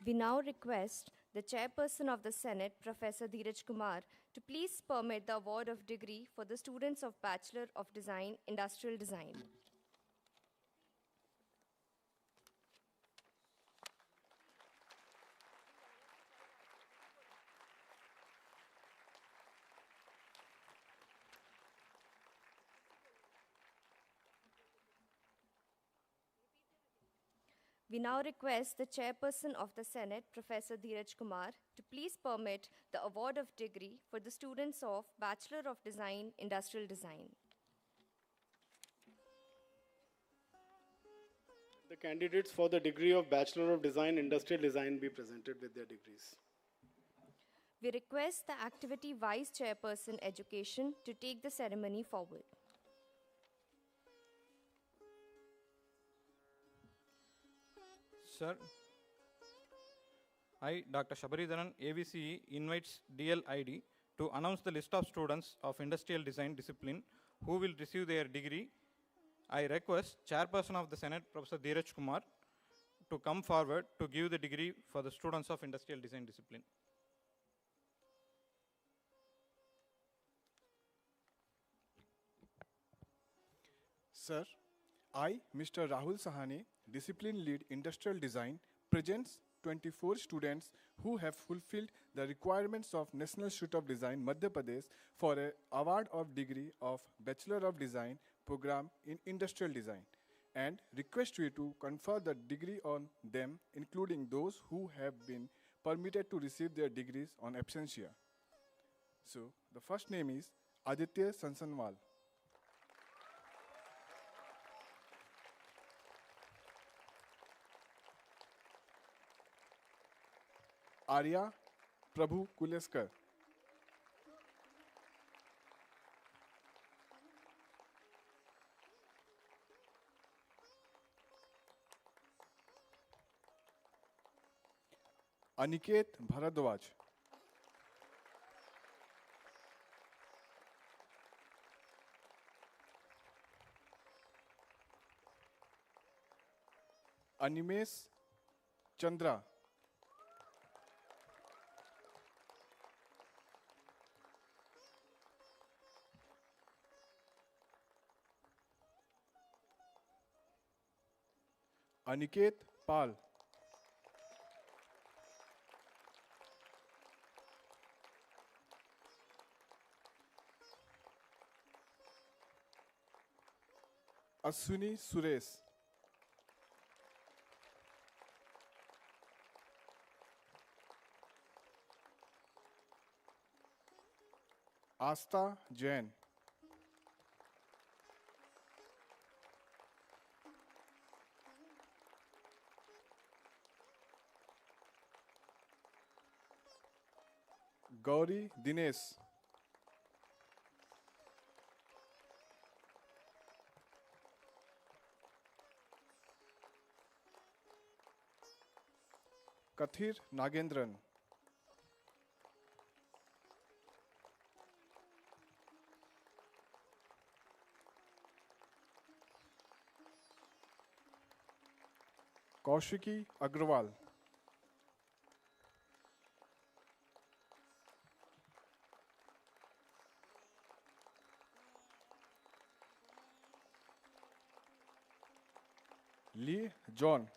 We now request the Chairperson of the Senate, Professor Dheeraj Kumar, to please permit the award of degree for the students of Bachelor of Design, Industrial Design. We now request the Chairperson of the Senate, Professor Dheeraj Kumar, to please permit the award of degree for the students of Bachelor of Design, Industrial Design. The candidates for the degree of Bachelor of Design, Industrial Design be presented with their degrees. We request the Activity Vice Chairperson Education to take the ceremony forward. Sir, I, Dr. Shabaridharan, AVCE, invites DLID to announce the list of students of Industrial Design discipline who will receive their degree. I request Chairperson of the Senate, Professor Dheeraj Kumar, to come forward to give the degree for the students of Industrial Design discipline. Sir, I, Mr. Rahul Sahani, Discipline Lead Industrial Design, presents 24 students who have fulfilled the requirements of National Institute of Design, Madhya Pradesh for an award of degree of Bachelor of Design program in Industrial Design, and request you to confer the degree on them, including those who have been permitted to receive their degrees on absentia. So, the first name is Aditya Sansanwal. Arya Prabhu Kuleskar. Aniket Bharadwaj. Animesh Chandra. Aniket Pal. Aswini Suresh. Asta Jain. Gauri Dinesh. Kathir Nagendran. Kaushiki Agrawal. Lee John.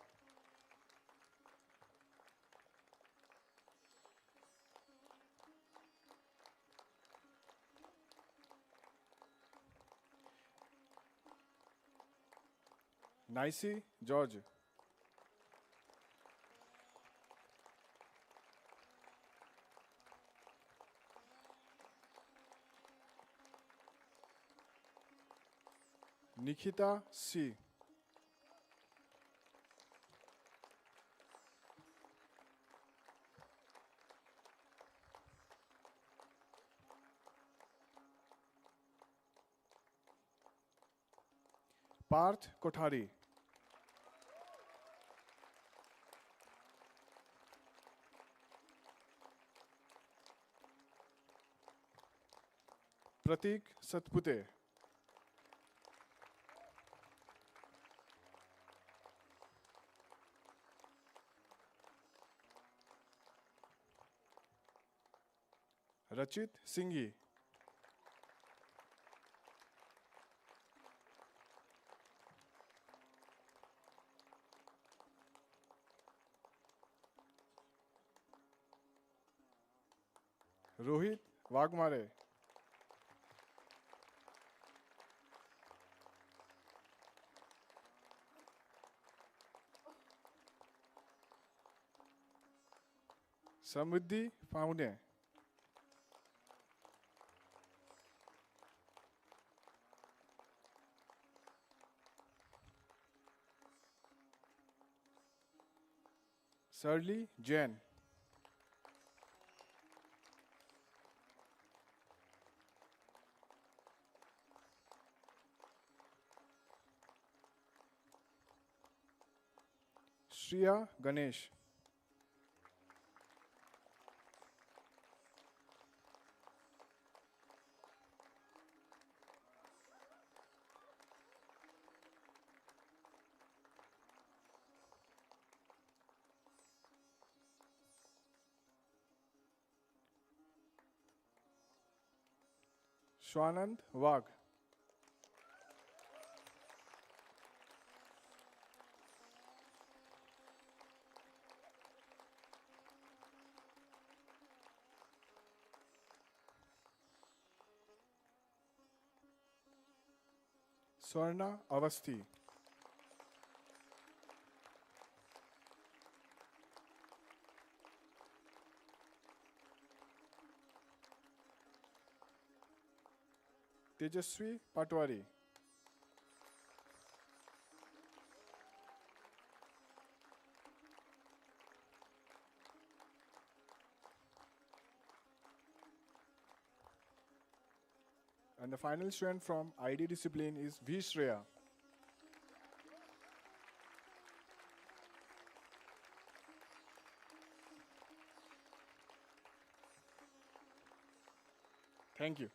Nicey George. Nikita C. Parth Kothari. Pratik Satpute. Rachit Singhi. Rohit Wagmare. Samriddhi Paune. Sarli Jain. Shriya Ganesh. Shwanand Wagh. Swarna Avasthi. Tejaswi Patwari. And the final student from ID discipline is V. Shreya. Thank you.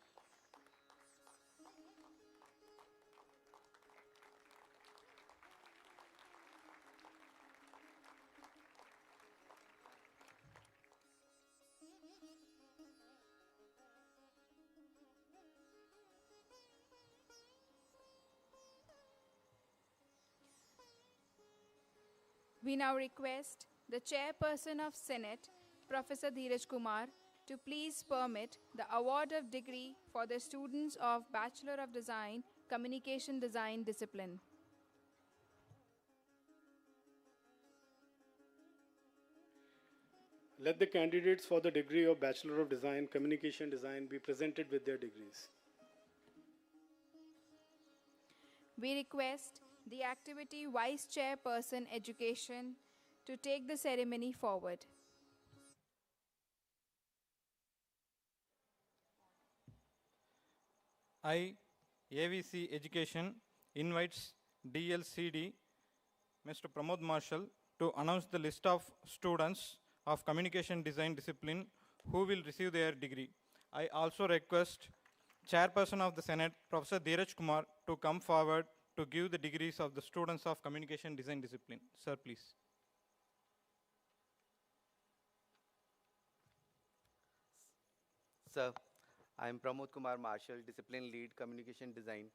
We now request the chairperson of Senate, Professor Dheeraj Kumar, to please permit the award of degree for the students of Bachelor of Design, Communication Design discipline. Let the candidates for the degree of Bachelor of Design, Communication Design be presented with their degrees. We request the activity Vice Chairperson Education to take the ceremony forward. I, AVC Education, invites DLCD, Mr. Pramod Marshall, to announce the list of students of Communication Design discipline who will receive their degree. I also request Chairperson of the Senate, Professor Dheeraj Kumar, to come forward to give the degrees of the students of Communication Design discipline. Sir, please. Sir, I am Pramod Kumar Marshall, Discipline Lead Communication Design,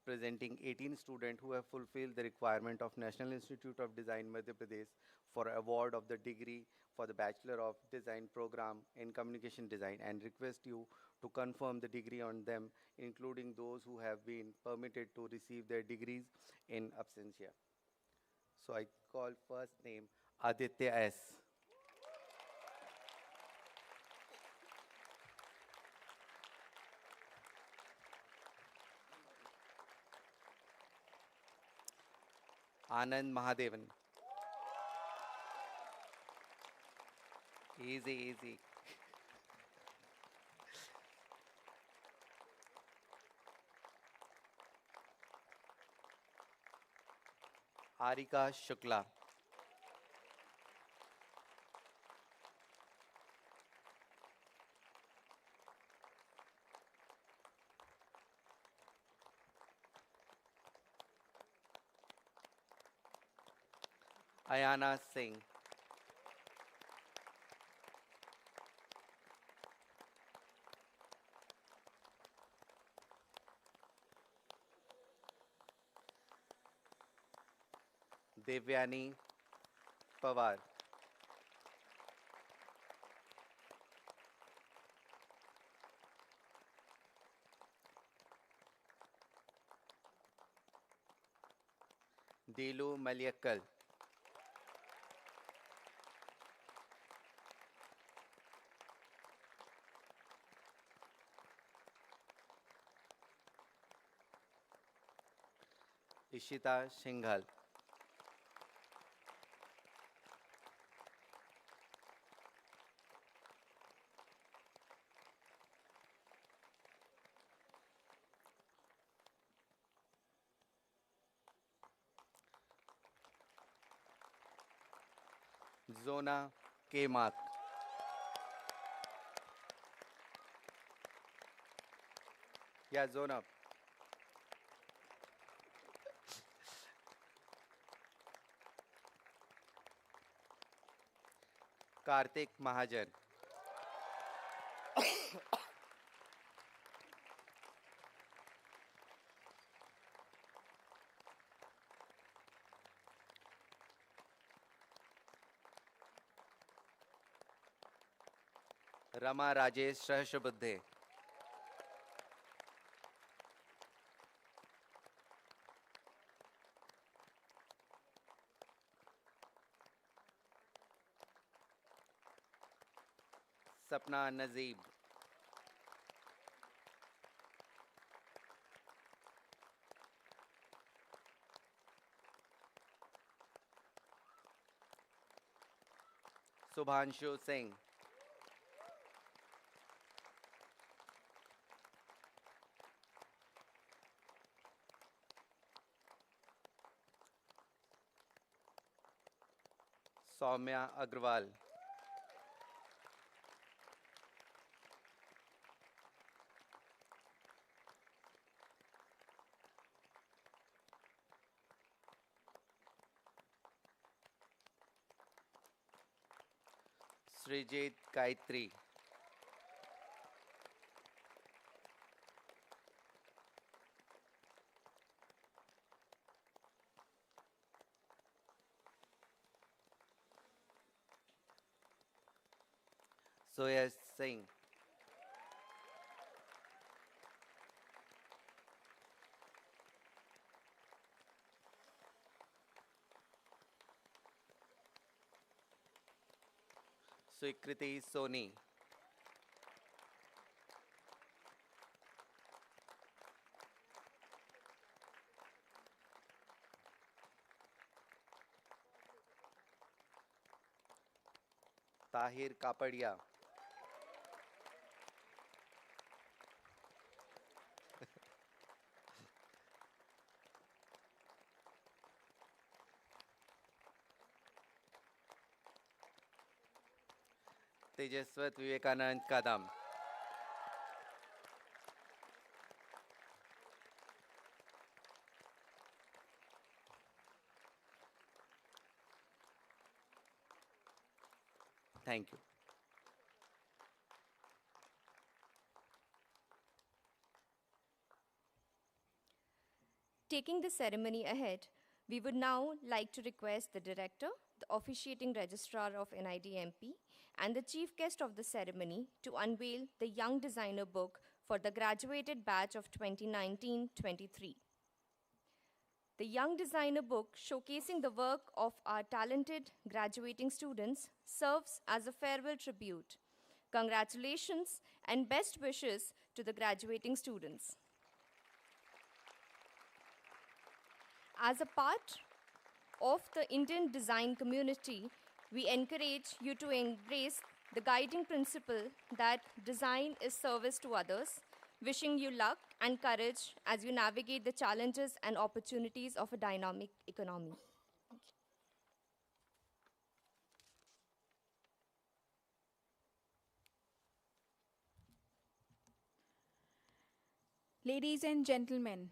presenting 18 students who have fulfilled the requirement of National Institute of Design, Madhya Pradesh for award of the degree for the Bachelor of Design program in Communication Design, and request you to confirm the degree on them, including those who have been permitted to receive their degrees in absentia. So I call first name Aditya S. Anand Mahadevan. Easy, easy. Arika Shukla. Ayana Singh. Devyani Pawar. Delu Maliakkal. Ishita Singhal. Zona K. Mark. Yeah, zone up. Karthik Mahajan. Rama Rajesh Sahasrabudhe. Sapna Nazeeb. Subhanshu Singh. Soumya Agrawal. Srijit Gayatri. Soya Singh. Swikriti Soni. Tahir Kapadia. Tejaswat Vivekanand Kadam. Thank you. Taking the ceremony ahead, we would now like to request the director, the officiating registrar of NIDMP, and the chief guest of the ceremony to unveil the Young Designer book for the graduated batch of 2019-23. The Young Designer book, showcasing the work of our talented graduating students, serves as a farewell tribute. Congratulations and best wishes to the graduating students. As a part of the Indian design community, we encourage you to embrace the guiding principle that design is service to others, wishing you luck and courage as you navigate the challenges and opportunities of a dynamic economy. Ladies and gentlemen,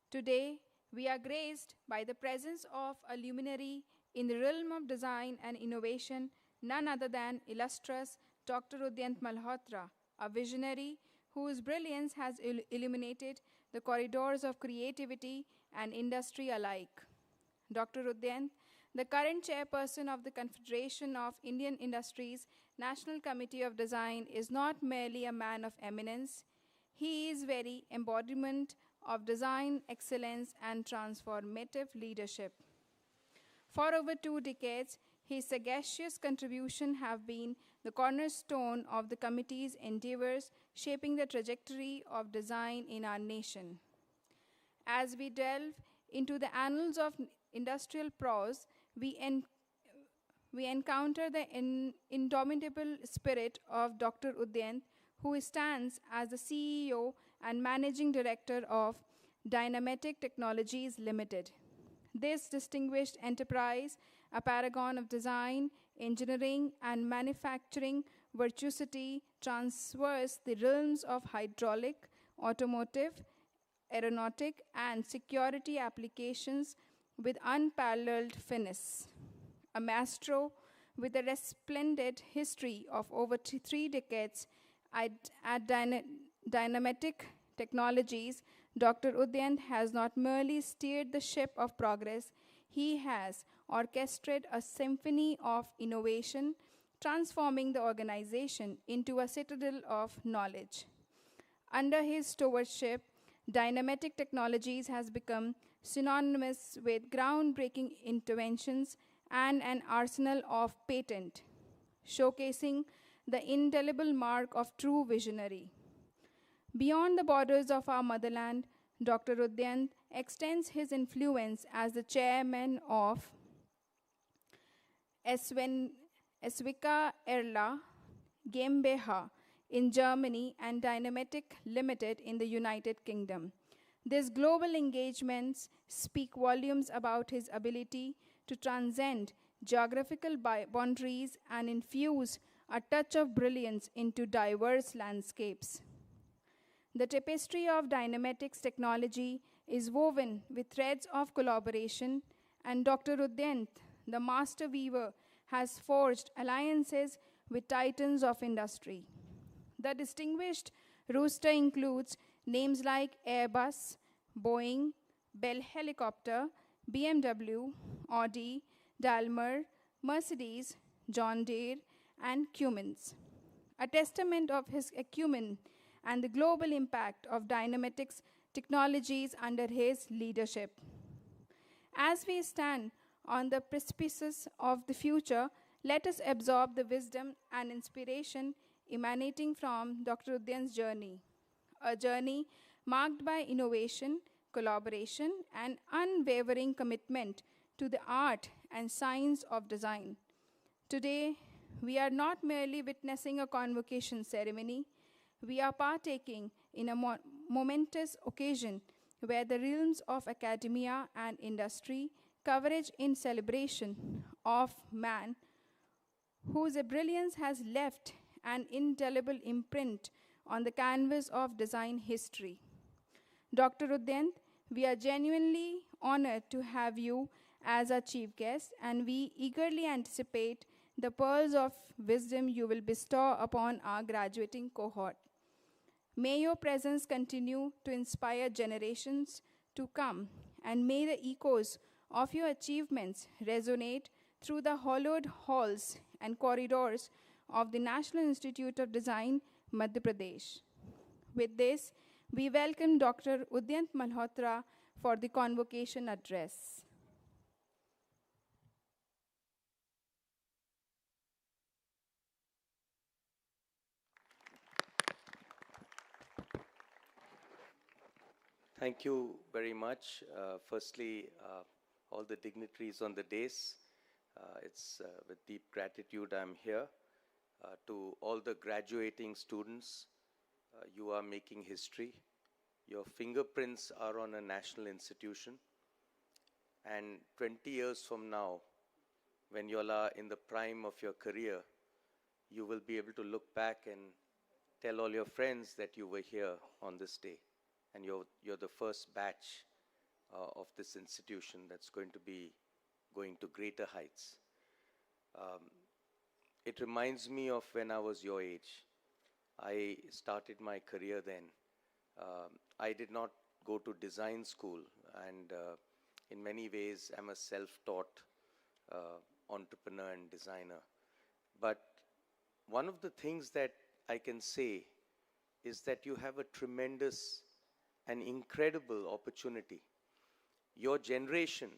today we are graced by the presence of a luminary in the realm of design and innovation, none other than illustrious Dr. Udyant Malhotra, a visionary whose brilliance has illuminated the corridors of creativity and industry alike. Dr. Udyant, the current chairperson of the Confederation of Indian Industries National Committee of Design, is not merely a man of eminence. He is very embodiment of design excellence and transformative leadership. For over 2 decades, his sagacious contributions have been the cornerstone of the committee's endeavors, shaping the trajectory of design in our nation. As we delve into the annals of industrial prose, we encounter the indomitable spirit of Dr. Udyant, who stands as the CEO and Managing Director of Dynamatic Technologies Limited. This distinguished enterprise, a paragon of design, engineering, and manufacturing virtuosity, traverses the realms of hydraulic, automotive, aeronautic, and security applications with unparalleled finesse. A maestro with a resplendent history of over 3 decades at Dynamatic Technologies, Dr. Udyant has not merely steered the ship of progress, he has orchestrated a symphony of innovation, transforming the organization into a citadel of knowledge. Under his stewardship, Dynamatic Technologies has become synonymous with groundbreaking interventions and an arsenal of patent, showcasing the indelible mark of true visionary. Beyond the borders of our motherland, Dr. Udyant extends his influence as the chairman of Eswika Erla GmbH in Germany and Dynamatic Limited in the United Kingdom. These global engagements speak volumes about his ability to transcend geographical boundaries and infuse a touch of brilliance into diverse landscapes. The tapestry of Dynamatics technology is woven with threads of collaboration, and Dr. Udyant, the master weaver, has forged alliances with titans of industry. The distinguished roster includes names like Airbus, Boeing, Bell Helicopter, BMW, Audi, Daimler, Mercedes, John Deere, and Cummins, a testament of his acumen and the global impact of Dynamatics technologies under his leadership. As we stand on the precipice of the future, let us absorb the wisdom and inspiration emanating from Dr. Udyant's journey, a journey marked by innovation, collaboration, and unwavering commitment to the art and science of design. Today, we are not merely witnessing a convocation ceremony, we are partaking in a momentous occasion where the realms of academia and industry converge in celebration of man whose brilliance has left an indelible imprint on the canvas of design history. Dr. Udyant, we are genuinely honored to have you as our chief guest, and we eagerly anticipate the pearls of wisdom you will bestow upon our graduating cohort. May your presence continue to inspire generations to come, and may the echoes of your achievements resonate through the hallowed halls and corridors of the National Institute of Design, Madhya Pradesh. With this, we welcome Dr. Udyant Malhotra for the convocation address. Thank you very much. Firstly, all the dignitaries on the dais, it's with deep gratitude I'm here. To all the graduating students, you are making history. Your fingerprints are on a national institution. And 20 years from now, when you all are in the prime of your career, you will be able to look back and tell all your friends that you were here on this day. and you're the first batch of this institution that's going to be going to greater heights. It reminds me of when I was your age. I started my career then. I did not go to design school, and in many ways I'm a self-taught entrepreneur and designer. But one of the things that I can say is that you have a tremendous and incredible opportunity. Your generation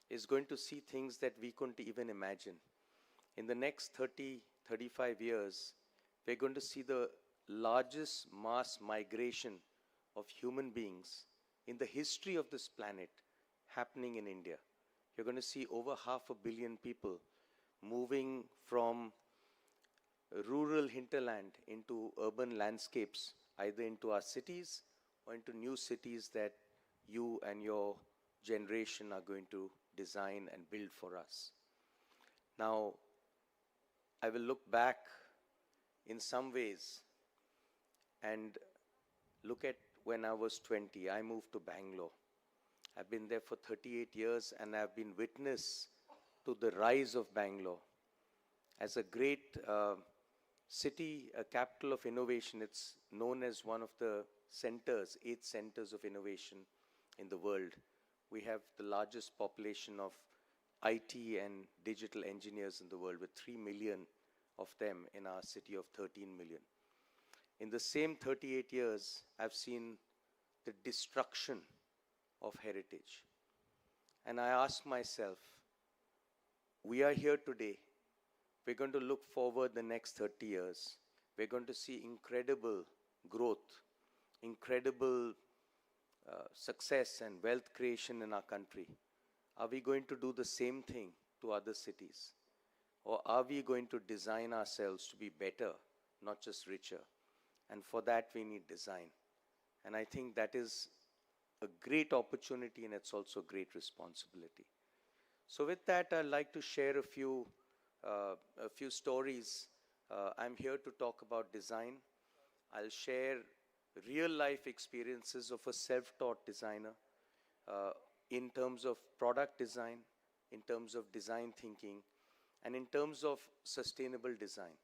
is going to see things that we couldn't even imagine. In the next 30, 35 years, we're going to see the largest mass migration of human beings in the history of this planet happening in India. You're going to see over 500 million people moving from rural hinterland into urban landscapes, either into our cities or into new cities that you and your generation are going to design and build for us. Now, I will look back in some ways and look at when I was 20. I moved to Bangalore. I've been there for 38 years, and I've been witness to the rise of Bangalore as a great city, a capital of innovation. It's known as one of the centers, 8 centers of innovation in the world. We have the largest population of IT and digital engineers in the world, with 3 million of them in our city of 13 million. In the same 38 years, I've seen the destruction of heritage. And I ask myself, we are here today. We're going to look forward the next 30 years. We're going to see incredible growth, incredible success and wealth creation in our country. Are we going to do the same thing to other cities? Or are we going to design ourselves to be better, not just richer? And for that, we need design. And I think that is a great opportunity, and it's also great responsibility. So with that, I'd like to share a few stories. I'm here to talk about design. I'll share real-life experiences of a self-taught designer in terms of product design, in terms of design thinking, and in terms of sustainable design.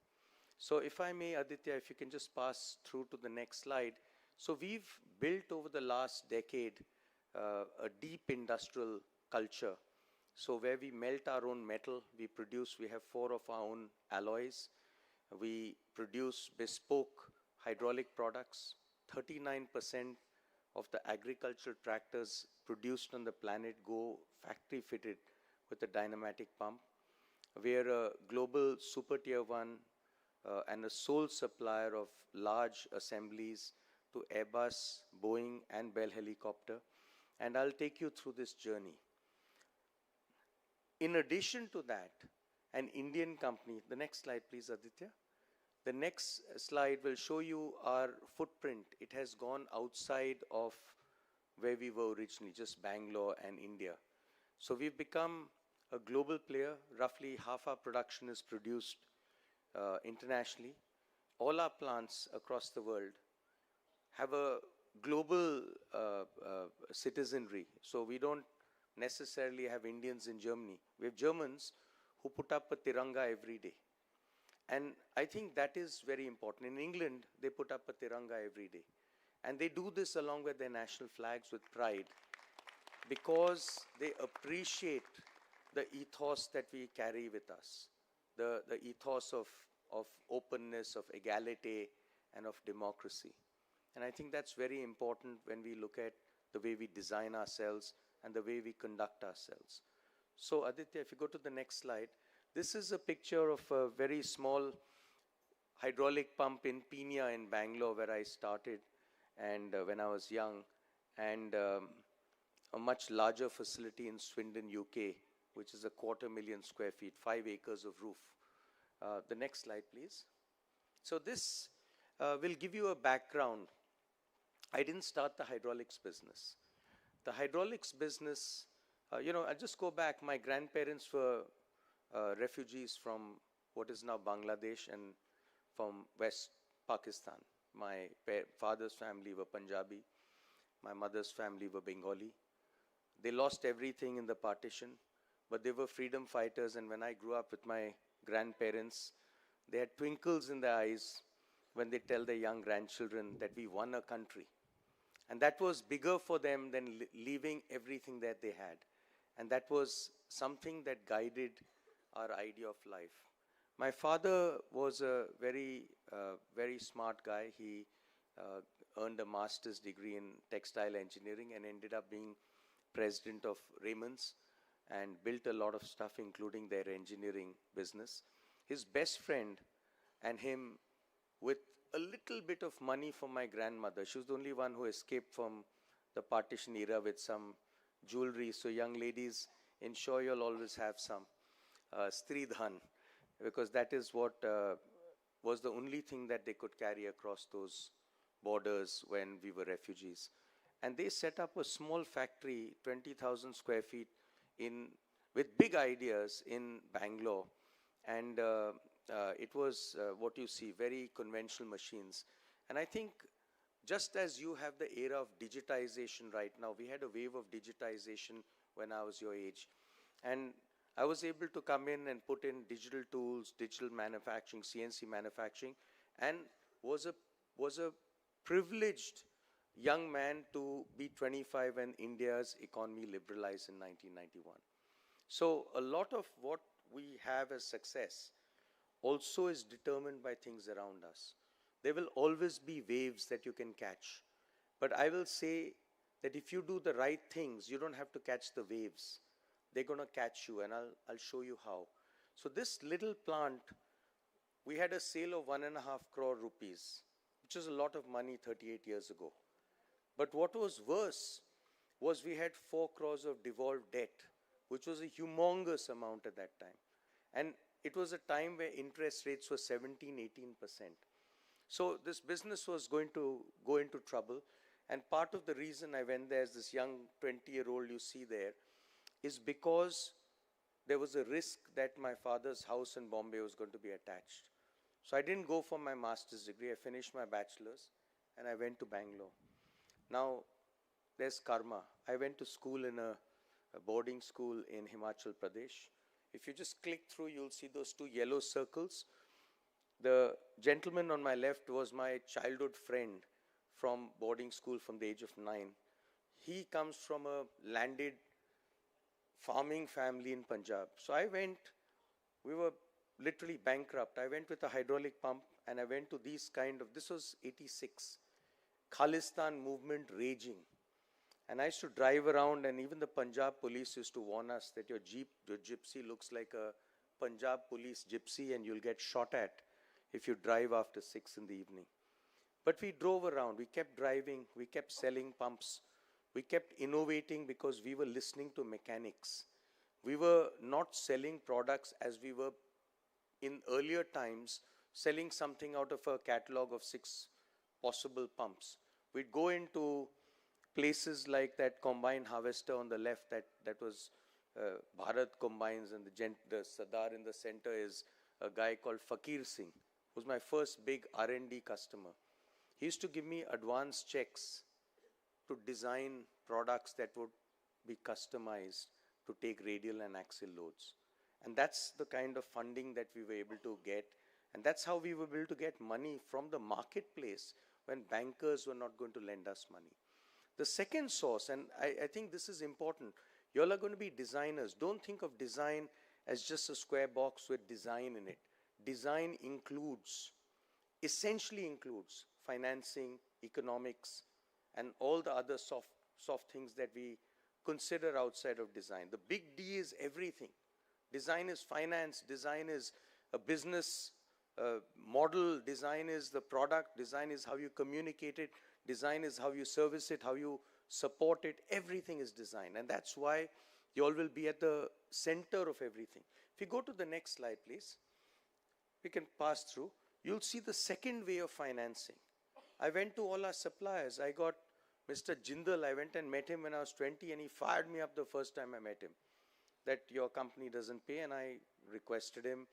So if I may, Aditya, if you can just pass through to the next slide. So we've built over the last decade a deep industrial culture. So where we melt our own metal, we have 4 of our own alloys. We produce bespoke hydraulic products. 39% of the agricultural tractors produced on the planet go factory fitted with a dynamic pump. We are a global super tier 1 and a sole supplier of large assemblies to Airbus, Boeing, and Bell Helicopter. And I'll take you through this journey. In addition to that, an Indian company, the next slide please, Aditya. The next slide will show you our footprint. It has gone outside of where we were originally, just Bangalore and India. So we've become a global player. Roughly half our production is produced internationally. All our plants across the world have a global citizenry. So we don't necessarily have Indians in Germany. We have Germans who put up a Tiranga every day. And I think that is very important. In England, they put up a Tiranga every day. And they do this along with their national flags with pride, because they appreciate the ethos that we carry with us, the ethos of openness, of equality, and of democracy. And I think that's very important when we look at the way we design ourselves and the way we conduct ourselves. So Aditya, if you go to the next slide, this is a picture of a very small hydraulic pump in Pina in Bangalore, where I started and when I was young, and a much larger facility in Swindon, UK, which is 250,000 square feet, 5 acres of roof. The next slide, please. So this will give you a background. I didn't start the hydraulics business. The hydraulics business, I'll just go back. My grandparents were refugees from what is now Bangladesh and from West Pakistan. My father's family were Punjabi. My mother's family were Bengali. They lost everything in the partition, but they were freedom fighters. And when I grew up with my grandparents, they had twinkles in their eyes when they tell their young grandchildren that we won a country. And that was bigger for them than leaving everything that they had. And that was something that guided our idea of life. My father was a very smart guy. He earned a master's degree in textile engineering and ended up being president of Raymond's and built a lot of stuff, including their engineering business. His best friend and him, with a little bit of money from my grandmother, she was the only one who escaped from the partition era with some jewelry. So young ladies, ensure you'll always have some stridhan, because that is what was the only thing that they could carry across those borders when we were refugees. And they set up a small factory, 20,000 square feet, with big ideas in Bangalore. And it was what you see, very conventional machines. And I think just as you have the era of digitization right now, we had a wave of digitization when I was your age. And I was able to come in and put in digital tools, digital manufacturing, CNC manufacturing, and was a privileged young man to be 25 when India's economy liberalized in 1991. So a lot of what we have as success also is determined by things around us. There will always be waves that you can catch. But I will say that if you do the right things, you don't have to catch the waves. They're going to catch you, and I'll show you how. So this little plant, we had a sale of 1.5 crore rupees, which was a lot of money 38 years ago. But what was worse was we had 4 crores of devolved debt, which was a humongous amount at that time. And it was a time where interest rates were 17-18%. So this business was going to go into trouble. And part of the reason I went there as this young 20-year-old you see there is because there was a risk that my father's house in Bombay was going to be attached. So I didn't go for my master's degree. I finished my bachelor's and I went to Bangalore. Now, there's karma. I went to school in a boarding school in Himachal Pradesh. If you just click through, you'll see those 2 yellow circles. The gentleman on my left was my childhood friend from boarding school from the age of 9. He comes from a landed farming family in Punjab. So I went, we were literally bankrupt. I went with a hydraulic pump and I went to these this was 86, Khalistan movement raging. And I used to drive around, and even the Punjab police used to warn us that your gypsy looks like a Punjab police gypsy and you'll get shot at if you drive after 6 in the evening. But we drove around, we kept driving, we kept selling pumps, we kept innovating because we were listening to mechanics. We were not selling products as we were in earlier times, selling something out of a catalog of 6 possible pumps. We'd go into places like that combine harvester on the left, that was Bharat Combines, and the Sardar in the center is a guy called Fakir Singh, who's my first big R&D customer. He used to give me advance checks to design products that would be customized to take radial and axial loads. And that's the kind of funding that we were able to get. And that's how we were able to get money from the marketplace when bankers were not going to lend us money. The second source, and I think this is important, you all are going to be designers. Don't think of design as just a square box with design in it. Design essentially includes financing, economics, and all the other soft things that we consider outside of design. The big D is everything. Design is finance, design is a business model, design is the product, design is how you communicate it, design is how you service it, how you support it. Everything is design. And that's why you all will be at the center of everything. If you go to the next slide, please. We can pass through. You'll see the second way of financing. I went to all our suppliers. I got Mr. Jindal. I went and met him when I was 20 and he fired me up the first time I met him. That your company doesn't pay, and I requested him,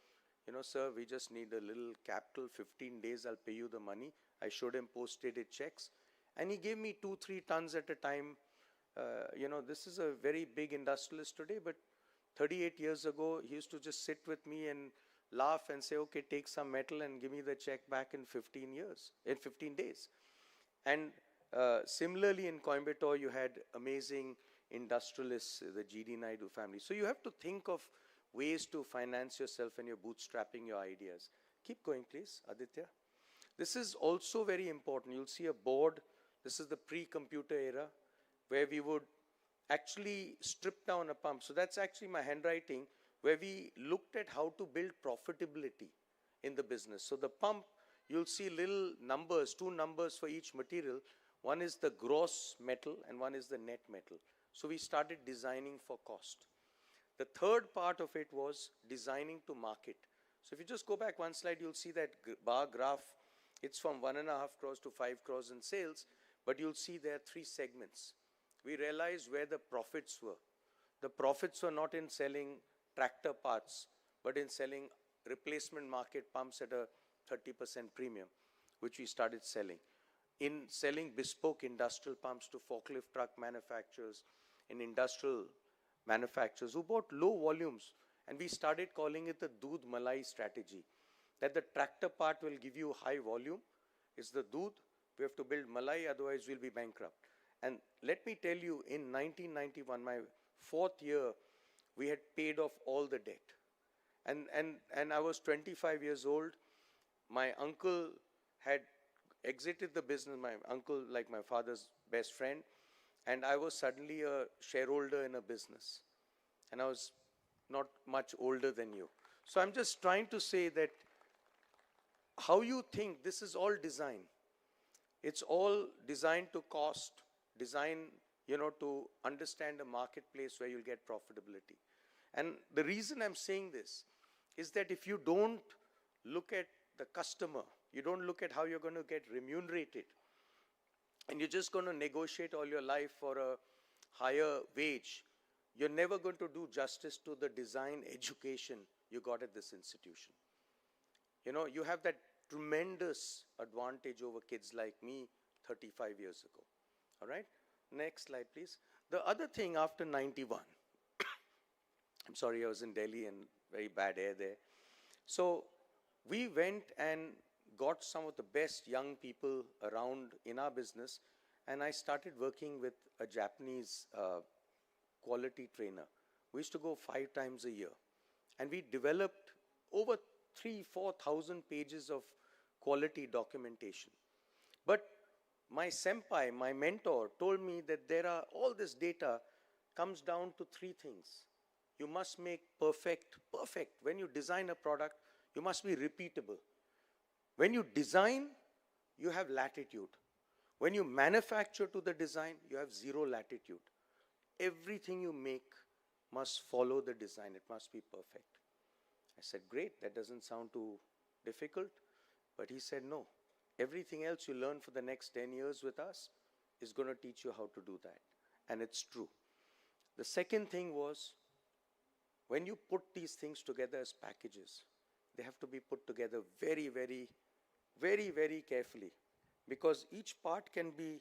sir, we just need a little capital, 15 days, I'll pay you the money. I showed him post-dated checks. And he gave me 2-3 tons at a time. This is a very big industrialist today, but 38 years ago, he used to just sit with me and laugh and say, okay, take some metal and give me the check back in 15 days. And similarly in Coimbatore, you had amazing industrialists, the GD Naidu family. So you have to think of ways to finance yourself and you're bootstrapping your ideas. Keep going, please, Aditya. This is also very important. You'll see a board. This is the pre-computer era where we would actually strip down a pump. So that's actually my handwriting, where we looked at how to build profitability in the business. So the pump, you'll see little numbers, 2 numbers for each material. One is the gross metal and one is the net metal. So we started designing for cost. The third part of it was designing to market. So if you just go back one slide, you'll see that bar graph. It's from 1.5 crores to 5 crores in sales, but you'll see there are 3 segments. We realized where the profits were. The profits were not in selling tractor parts, but in selling replacement market pumps at a 30% premium, which we started selling. In selling bespoke industrial pumps to forklift truck manufacturers and industrial manufacturers who bought low volumes. And we started calling it the Doodh Malai strategy, that the tractor part will give you high volume. It's the Doodh. We have to build Malai, otherwise we'll be bankrupt. And let me tell you, in 1991, my 4th year, we had paid off all the debt. And I was 25 years old. My uncle had exited the business, my uncle, like my father's best friend, and I was suddenly a shareholder in a business. And I was not much older than you. So I'm just trying to say that how you think, this is all design. It's all designed to cost, design, to understand a marketplace where you'll get profitability. And the reason I'm saying this is that if you don't look at the customer, you don't look at how you're going to get remunerated, and you're just going to negotiate all your life for a higher wage, you're never going to do justice to the design education you got at this institution. You have that tremendous advantage over kids like me 35 years ago. All right? Next slide, please. The other thing after 91, I'm sorry, I was in Delhi and very bad air there. So we went and got some of the best young people around in our business, and I started working with a Japanese quality trainer. We used to go 5 times a year, and we developed over 3,000-4,000 pages of quality documentation. But my senpai, my mentor, told me that all this data comes down to 3 things. You must make perfect. When you design a product, you must be repeatable. When you design, you have latitude. When you manufacture to the design, you have 0 latitude. Everything you make must follow the design. It must be perfect. I said, great, that doesn't sound too difficult. But he said, no. Everything else you learn for the next 10 years with us is going to teach you how to do that. And it's true. The second thing was, when you put these things together as packages, they have to be put together very, very, very, very carefully. Because each part can be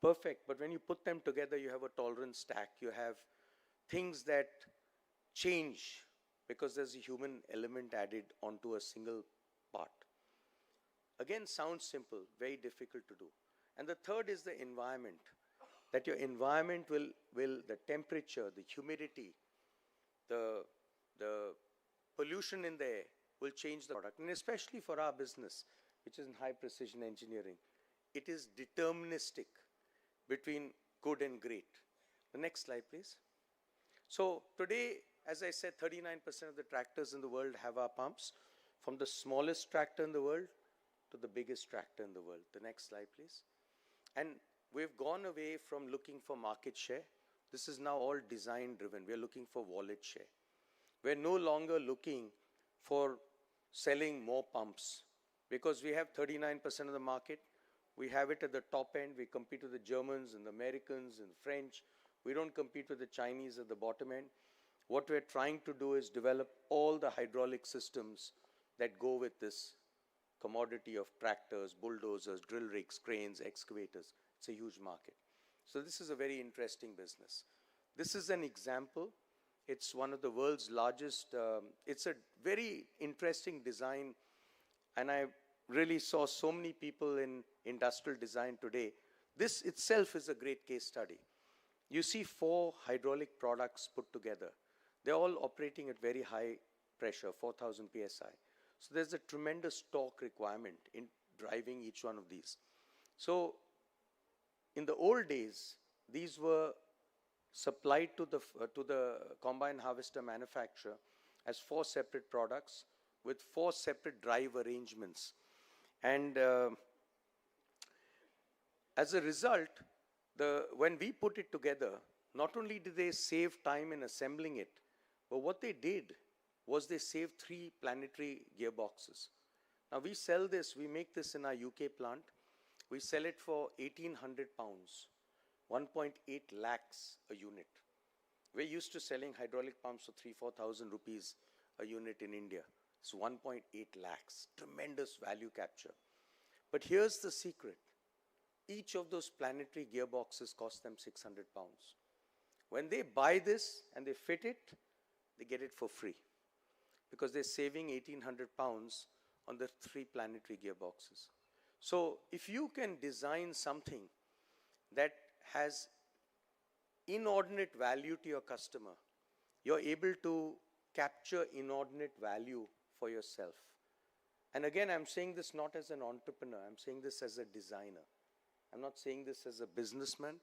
perfect, but when you put them together, you have a tolerance stack. You have things that change because there's a human element added onto a single part. Again, sounds simple, very difficult to do. And the third is the environment. That your environment will the temperature, the humidity, the pollution in the air will change the product. And especially for our business, which is in high precision engineering, it is deterministic between good and great. The next slide, please. So today, as I said, 39% of the tractors in the world have our pumps, from the smallest tractor in the world to the biggest tractor in the world. The next slide, please. And we've gone away from looking for market share. This is now all design driven. We're looking for wallet share. We're no longer looking for selling more pumps because we have 39% of the market. We have it at the top end. We compete with the Germans and the Americans and the French. We don't compete with the Chinese at the bottom end. What we're trying to do is develop all the hydraulic systems that go with this commodity of tractors, bulldozers, drill rigs, cranes, excavators. It's a huge market. So this is a very interesting business. This is an example. It's one of the world's largest, it's a very interesting design, and I really saw so many people in industrial design today. This itself is a great case study. You see 4 hydraulic products put together. They're all operating at very high pressure, 4,000 psi. So there's a tremendous torque requirement in driving each one of these. So in the old days, these were supplied to the combine harvester manufacturer as 4 separate products with 4 separate drive arrangements. And as a result, when we put it together, not only did they save time in assembling it, but what they did was they saved 3 planetary gearboxes. Now we sell this, we make this in our UK plant. We sell it for 1,800 pounds, 1.8 lakhs a unit. We're used to selling hydraulic pumps for 3,000-4,000 rupees a unit in India. It's 1.8 lakhs, tremendous value capture. But here's the secret. Each of those planetary gearboxes cost them 600 pounds. When they buy this and they fit it, they get it for free because they're saving 1,800 pounds on the 3 planetary gearboxes. So if you can design something that has inordinate value to your customer, you're able to capture inordinate value for yourself. And again, I'm saying this not as an entrepreneur, I'm saying this as a designer. I'm not saying this as a businessman,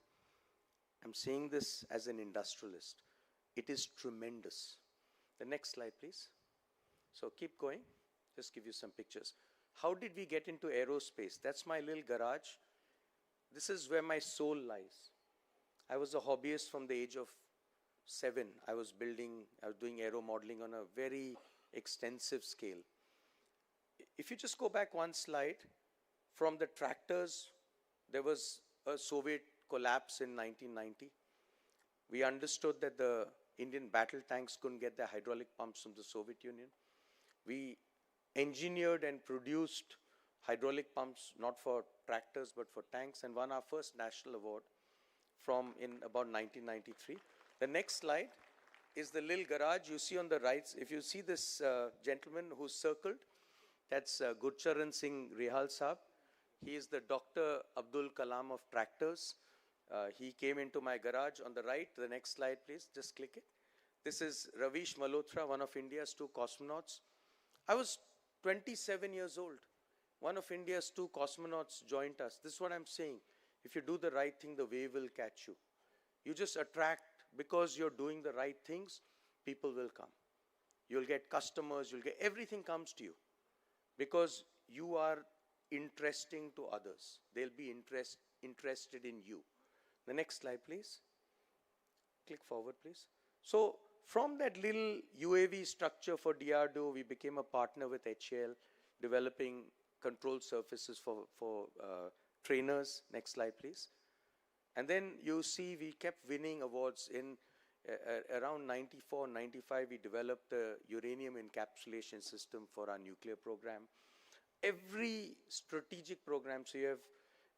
I'm saying this as an industrialist. It is tremendous. The next slide, please. So keep going, just give you some pictures. How did we get into aerospace? That's my little garage. This is where my soul lies. I was a hobbyist from the age of 7. I was doing aero modeling on a very extensive scale. If you just go back one slide, from the tractors, there was a Soviet collapse in 1990. We understood that the Indian battle tanks couldn't get their hydraulic pumps from the Soviet Union. We engineered and produced hydraulic pumps, not for tractors, but for tanks, and won our first national award in about 1993. The next slide is the little garage you see on the right. If you see this gentleman who's circled, that's Gurcharan Singh Rihal Saab. He is the Dr. Abdul Kalam of tractors. He came into my garage on the right. The next slide, please. Just click it. This is Ravish Malhotra, one of India's 2 cosmonauts. I was 27 years old. One of India's 2 cosmonauts joined us. This is what I'm saying. If you do the right thing, the wave will catch you. You just attract, because you're doing the right things, people will come. You'll get customers, everything comes to you. Because you are interesting to others. They'll be interested in you. The next slide, please. Click forward, please. So from that little UAV structure for DRDO, we became a partner with HAL, developing control surfaces for trainers. Next slide, please. And then you see we kept winning awards. In around 94, 95, we developed the uranium encapsulation system for our nuclear program. Every strategic program, so you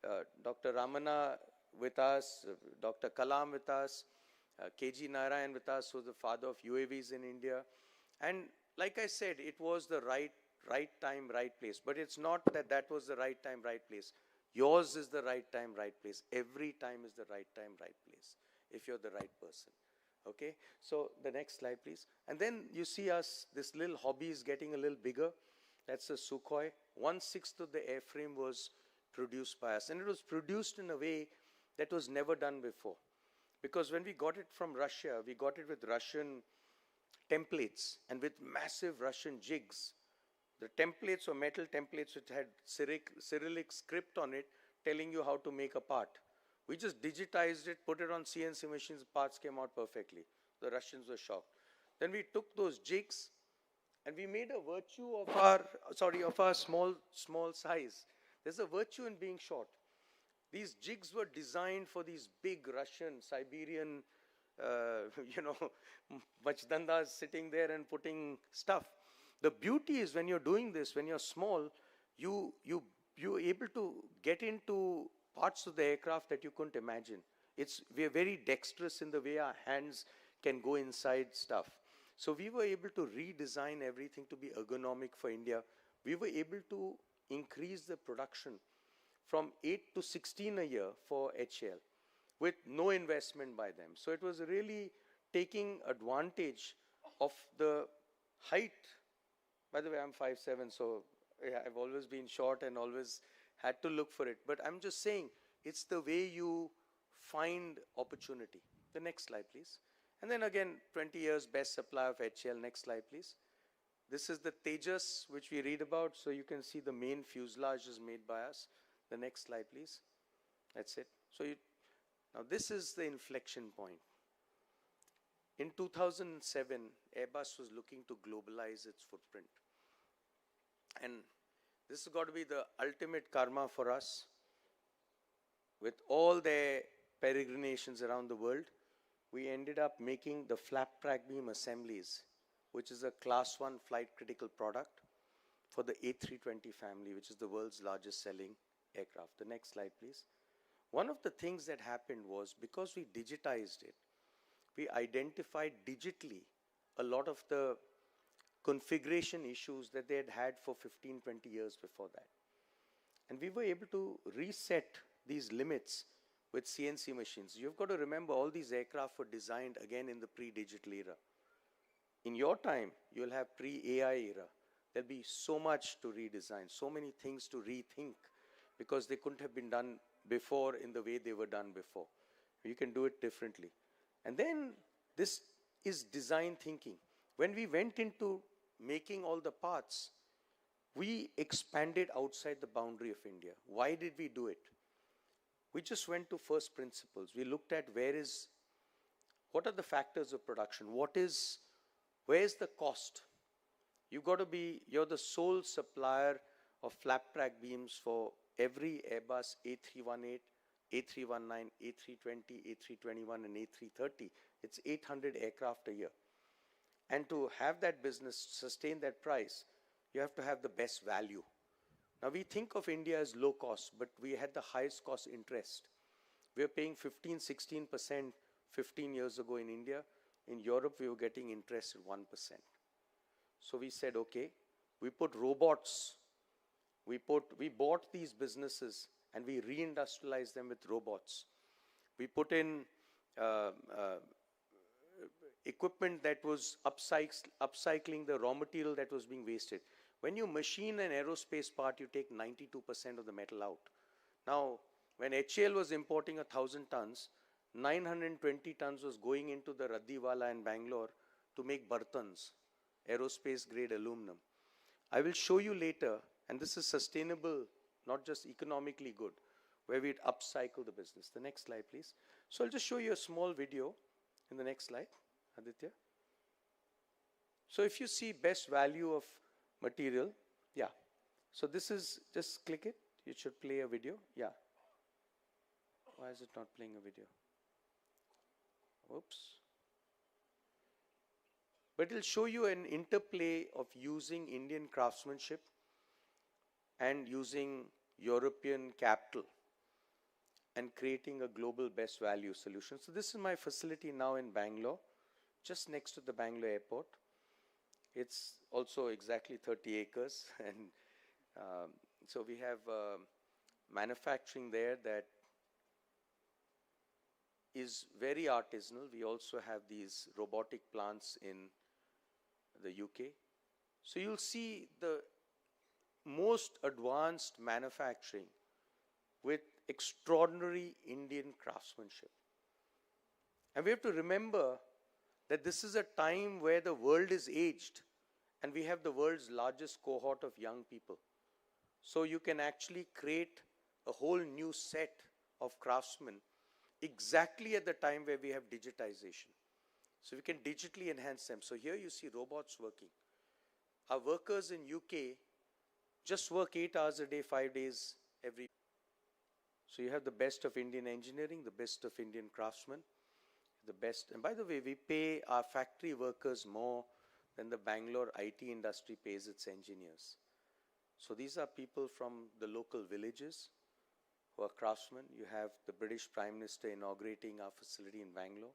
have Dr. Ramana with us, Dr. Kalam with us, KG Narayan with us, who's the father of UAVs in India. And like I said, it was the right time, right place. But it's not that was the right time, right place. Yours is the right time, right place. Every time is the right time, right place, if you're the right person. Okay? So the next slide, please. And then you see us, this little hobby is getting a little bigger. That's a Sukhoi. 1/6 of the airframe was produced by us. And it was produced in a way that was never done before. Because when we got it from Russia, we got it with Russian templates and with massive Russian jigs. The templates were metal templates which had Cyrillic script on it telling you how to make a part. We just digitized it, put it on CNC machines, parts came out perfectly. The Russians were shocked. Then we took those jigs and we made a virtue of our small size. There's a virtue in being short. These jigs were designed for these big Russian, Siberian, Machdandas sitting there and putting stuff. The beauty is when you're doing this, when you're small, you're able to get into parts of the aircraft that you couldn't imagine. We're very dexterous in the way our hands can go inside stuff. So we were able to redesign everything to be ergonomic for India. We were able to increase the production from 8 to 16 a year for HAL with no investment by them. So it was really taking advantage of the height. By the way, I'm 5'7", so yeah, I've always been short and always had to look for it. But I'm just saying, it's the way you find opportunity. The next slide, please. And then again, 20 years best supplier of HAL. Next slide, please. This is the Tejas, which we read about. So you can see the main fuselage is made by us. The next slide, please. That's it. So now this is the inflection point. In 2007, Airbus was looking to globalize its footprint. And this has got to be the ultimate karma for us. With all their peregrinations around the world, we ended up making the flap track beam assemblies, which is a class 1 flight critical product for the A320 family, which is the world's largest selling aircraft. The next slide, please. One of the things that happened was, because we digitized it, we identified digitally a lot of the configuration issues that they had had for 15, 20 years before that. And we were able to reset these limits with CNC machines. You've got to remember, all these aircraft were designed again in the pre-digital era. In your time, you'll have pre-AI era. There'll be so much to redesign, so many things to rethink, because they couldn't have been done before in the way they were done before. You can do it differently. And then this is design thinking. When we went into making all the parts, we expanded outside the boundary of India. Why did we do it? We just went to first principles. We looked at what are the factors of production? Where's the cost? You're the sole supplier of flap track beams for every Airbus A318, A319, A320, A321, and A330. It's 800 aircraft a year. And to have that business sustain that price, you have to have the best value. Now, we think of India as low cost, but we had the highest cost interest. We were paying 15, 16% 15 years ago in India. In Europe, we were getting interest at 1%. So we said, okay, we put robots. We bought these businesses and we reindustrialized them with robots. We put in equipment that was upcycling the raw material that was being wasted. When you machine an aerospace part, you take 92% of the metal out. Now, when HAL was importing 1,000 tons, 920 tons was going into the Raddiwala in Bangalore to make bartans, aerospace grade aluminum. I will show you later, and this is sustainable, not just economically good, where we'd upcycle the business. The next slide, please. So I'll just show you a small video in the next slide, Aditya. So if you see best value of material, yeah. So this is, just click it. It should play a video. Yeah. Why is it not playing a video? Oops. But it'll show you an interplay of using Indian craftsmanship and using European capital and creating a global best value solution. So this is my facility now in Bangalore, just next to the Bangalore airport. It's also exactly 30 acres. And so we have manufacturing there that is very artisanal. We also have these robotic plants in the UK. So you'll see the most advanced manufacturing with extraordinary Indian craftsmanship. And we have to remember that this is a time where the world is aged and we have the world's largest cohort of young people. So you can actually create a whole new set of craftsmen exactly at the time where we have digitization. So we can digitally enhance them. So here you see robots working. Our workers in UK just work 8 hours a day, 5 days every. So you have the best of Indian engineering, the best of Indian craftsmen, the best. And by the way, we pay our factory workers more than the Bangalore IT industry pays its engineers. So these are people from the local villages who are craftsmen. You have the British Prime Minister inaugurating our facility in Bangalore.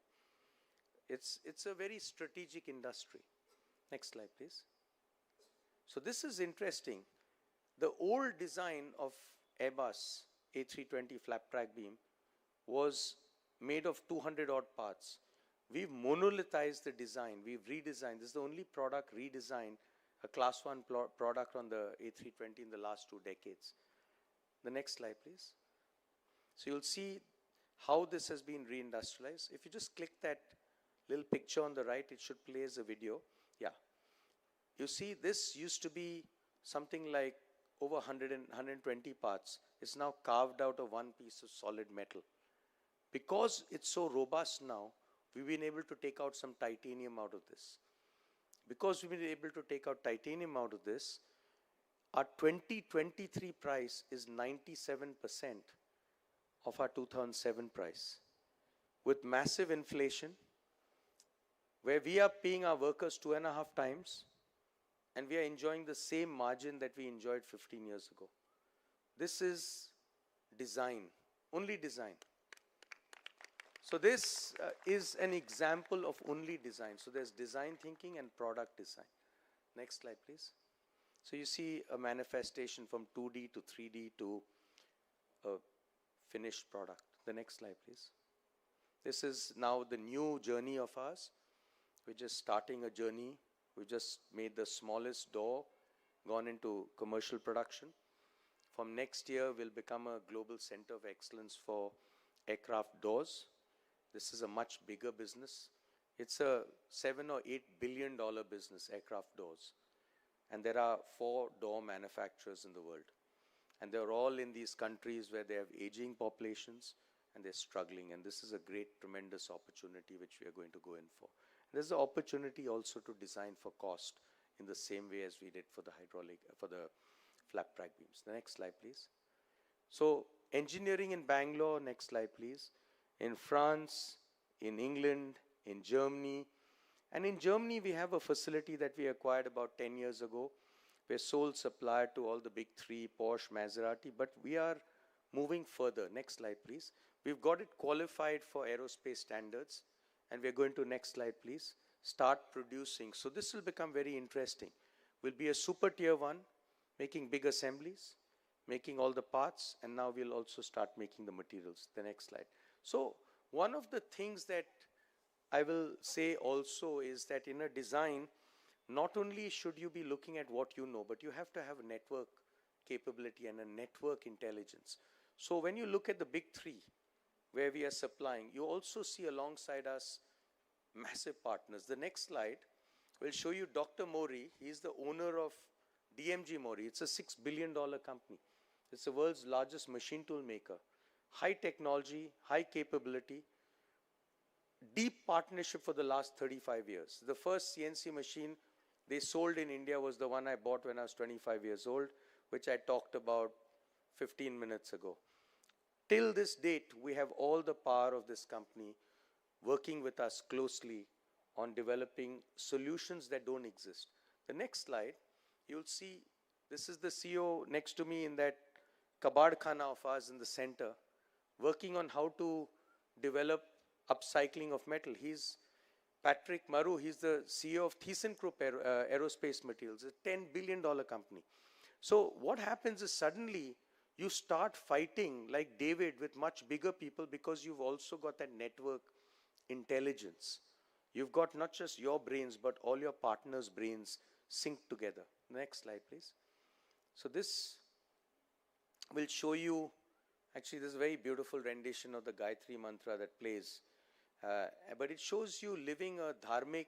It's a very strategic industry. Next slide, please. So this is interesting. The old design of Airbus A320 flap track beam was made of 200 odd parts. We've monolithized the design. We've redesigned. This is the only product redesigned, a class 1 product on the A320 in the last 2 decades. The next slide, please. So you'll see how this has been reindustrialized. If you just click that little picture on the right, it should play as a video. Yeah. You see, this used to be something like over 120 parts. It's now carved out of one piece of solid metal. Because it's so robust now, we've been able to take out some titanium out of this. Because we've been able to take out titanium out of this, our 2023 price is 97% of our 2007 price. With massive inflation, where we are paying our workers 2.5 times, and we are enjoying the same margin that we enjoyed 15 years ago. This is design, only design. So this is an example of only design. So there's design thinking and product design. Next slide, please. So you see a manifestation from 2D to 3D to a finished product. The next slide, please. This is now the new journey of ours. We're just starting a journey. We just made the smallest door, gone into commercial production. From next year, we'll become a global center of excellence for aircraft doors. This is a much bigger business. It's a $7 or $8 billion business, aircraft doors. And there are 4 door manufacturers in the world. And they're all in these countries where they have aging populations and they're struggling. And this is a great, tremendous opportunity which we are going to go in for. There's an opportunity also to design for cost in the same way as we did for the for the flap track beams. The next slide, please. So engineering in Bangalore, next slide, please. In France, in England, in Germany. And in Germany, we have a facility that we acquired about 10 years ago. We're sole supplier to all the big 3, Porsche, Maserati, but we are moving further. Next slide, please. We've got it qualified for aerospace standards. And we're going to, next slide, please, start producing. So this will become very interesting. We'll be a super tier 1, making big assemblies, making all the parts, and now we'll also start making the materials. The next slide. So one of the things that I will say also is that in a design, not only should you be looking at what you know, but you have to have a network capability and a network intelligence. So when you look at the big 3, where we are supplying, you also see alongside us massive partners. The next slide will show you Dr. Mori. He's the owner of DMG Mori. It's a $6 billion company. It's the world's largest machine tool maker. High technology, high capability, deep partnership for the last 35 years. The first CNC machine they sold in India was the one I bought when I was 25 years old, which I talked about 15 minutes ago. Till this date, we have all the power of this company working with us closely on developing solutions that don't exist. The next slide, you'll see this is the CEO next to me in that kabad khana of ours in the center, working on how to develop upcycling of metal. He's Patrick Maru, he's the CEO of ThyssenKrupp Aerospace Materials, a $10 billion company. So what happens is suddenly you start fighting like David with much bigger people because you've also got that network intelligence. You've got not just your brains, but all your partners' brains synced together. Next slide, please. So this will show you, actually this is a very beautiful rendition of the Gayatri Mantra that plays. But it shows you living a dharmic,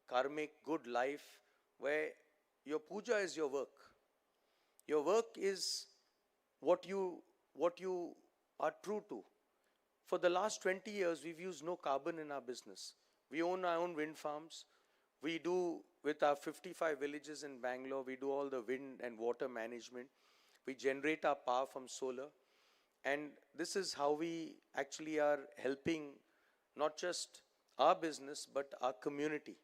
karmic, good life where your puja is your work. Your work is what you are true to. For the last 20 years, we've used no carbon in our business. We own our own wind farms. We do, with our 55 villages in Bangalore, we do all the wind and water management. We generate our power from solar. And this is how we actually are helping not just our business, but our community.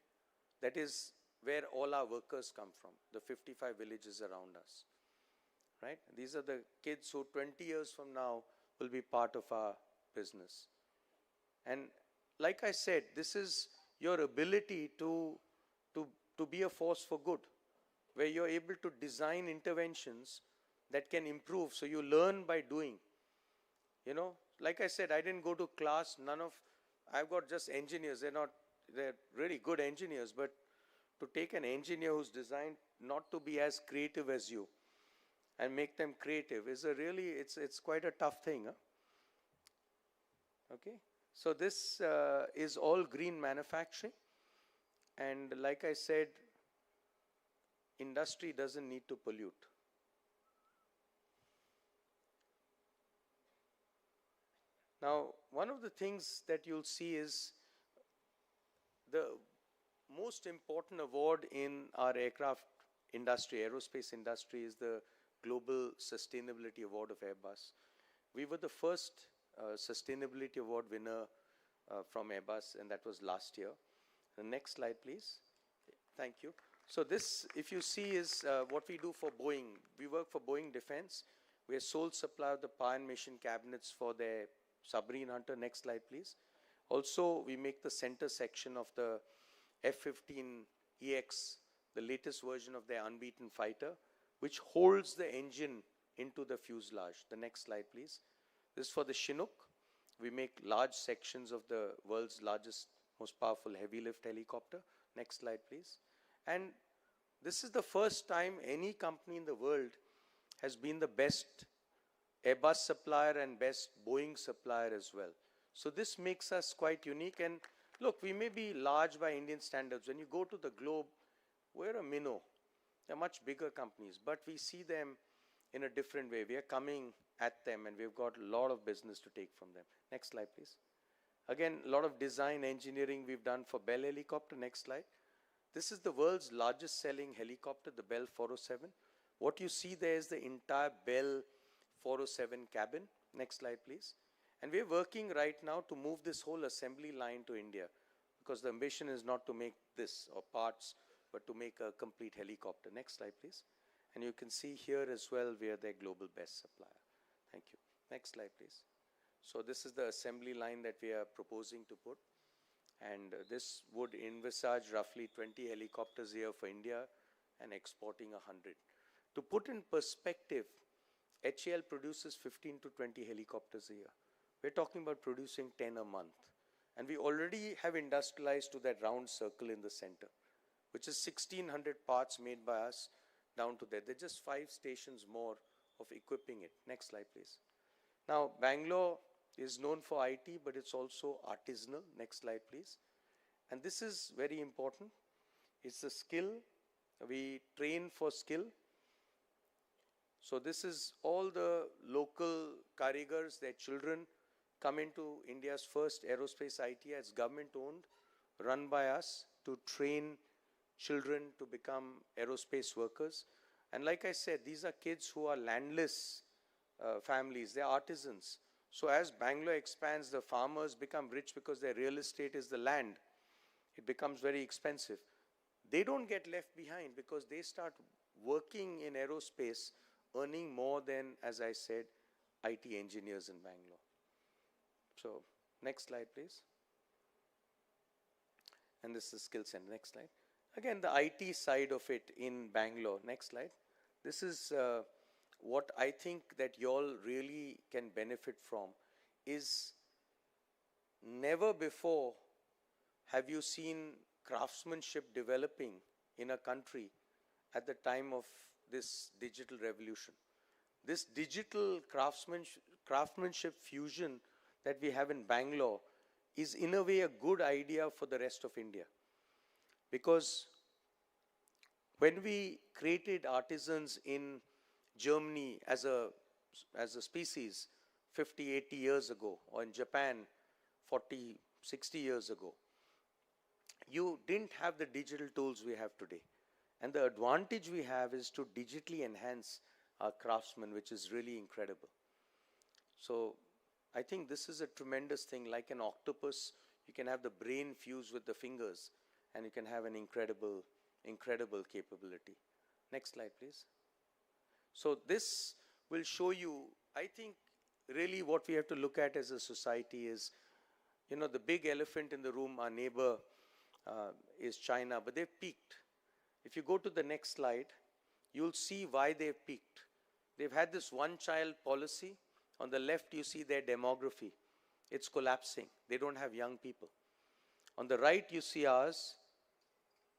That is where all our workers come from, the 55 villages around us. right? These are the kids who 20 years from now will be part of our business. And like I said, this is your ability to be a force for good, where you're able to design interventions that can improve. So you learn by doing. You know, like I said, I didn't go to class. I've got just engineers. They're really good engineers, but to take an engineer who's designed not to be as creative as you and make them creative is it's quite a tough thing. Huh? Okay. So this is all green manufacturing. And like I said, industry doesn't need to pollute. Now, one of the things that you'll see is the most important award in our aircraft industry, aerospace industry, is the Global Sustainability Award of Airbus. We were the first Sustainability Award winner from Airbus, and that was last year. The next slide, please. Thank you. So this, if you see, is what we do for Boeing. We work for Boeing Defense. We are sole supplier of the power and mission cabinets for their submarine hunter. Next slide, please. Also, we make the center section of the F-15EX, the latest version of their unbeaten fighter, which holds the engine into the fuselage. The next slide, please. This is for the Chinook. We make large sections of the world's largest, most powerful heavy lift helicopter. Next slide, please. And this is the first time any company in the world has been the best Airbus supplier and best Boeing supplier as well. So this makes us quite unique. And look, we may be large by Indian standards. When you go to the globe, we're a minnow. They're much bigger companies, but we see them in a different way. We are coming at them, and we've got a lot of business to take from them. Next slide, please. Again, a lot of design engineering we've done for Bell helicopter. Next slide. This is the world's largest selling helicopter, the Bell 407. What you see there is the entire Bell 407 cabin. Next slide, please. And we're working right now to move this whole assembly line to India, because the ambition is not to make this or parts, but to make a complete helicopter. Next slide, please. And you can see here as well, we are their global best supplier. Thank you. Next slide, please. So this is the assembly line that we are proposing to put. And this would envisage roughly 20 helicopters here for India and exporting 100. To put in perspective, HAL produces 15 to 20 helicopters a year. We're talking about producing 10 a month. And we already have industrialized to that round circle in the center, which is 1,600 parts made by us down to there. There are just 5 stations more of equipping it. Next slide, please. Now, Bangalore is known for IT, but it's also artisanal. Next slide, please. And this is very important. It's a skill. We train for skill. So this is all the local karigars, their children come into India's first aerospace ITI. It's government owned, run by us to train children to become aerospace workers. And like I said, these are kids who are landless families. They're artisans. So as Bangalore expands, the farmers become rich because their real estate is the land. It becomes very expensive. They don't get left behind because they start working in aerospace, earning more than, as I said, IT engineers in Bangalore. So next slide, please. And this is skill center. Next slide. Again, the IT side of it in Bangalore. Next slide. This is what I think that you all really can benefit from is never before have you seen craftsmanship developing in a country at the time of this digital revolution. This digital craftsmanship fusion that we have in Bangalore is in a way a good idea for the rest of India. Because when we created artisans in Germany as a species 50, 80 years ago, or in Japan 40, 60 years ago, you didn't have the digital tools we have today. And the advantage we have is to digitally enhance our craftsmen, which is really incredible. So I think this is a tremendous thing. Like an octopus, you can have the brain fused with the fingers, and you can have an incredible capability. Next slide, please. So this will show you, I think, really what we have to look at as a society is, the big elephant in the room, our neighbor, is China, but they've peaked. If you go to the next slide, you'll see why they've peaked. They've had this one-child policy. On the left, you see their demography. It's collapsing. They don't have young people. On the right, you see ours.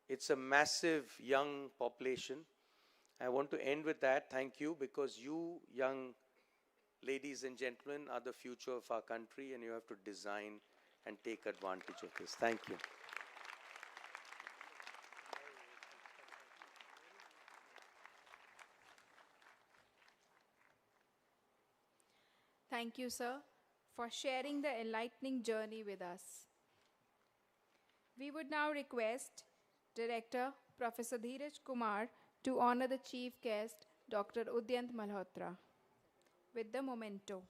It's a massive young population. I want to end with that. Thank you, because you, young ladies and gentlemen, are the future of our country, and you have to design and take advantage of this. Thank you. Thank you, sir, for sharing the enlightening journey with us. We would now request Director Professor Dheeraj Kumar to honor the chief guest, Dr. Udyant Malhotra, with the memento.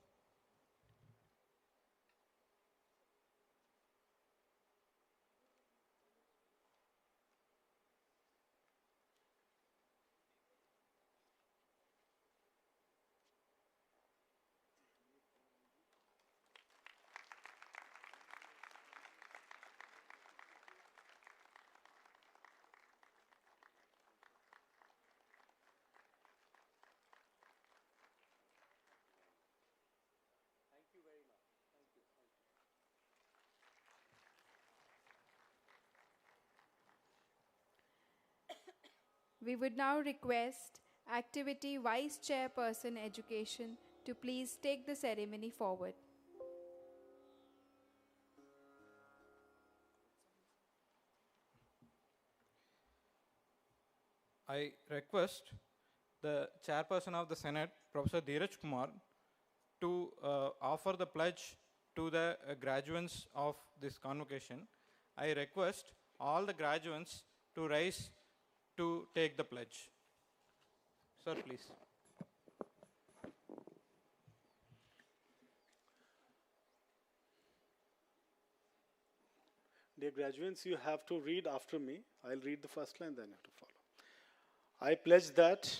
We would now request Activity Vice Chairperson Education to please take the ceremony forward. I request the Chairperson of the Senate, Professor Dheeraj Kumar, to offer the pledge to the graduates of this convocation. I request all the graduates to rise to take the pledge. Sir, please. Dear graduates, you have to read after me. I'll read the first line, then you have to follow. I pledge that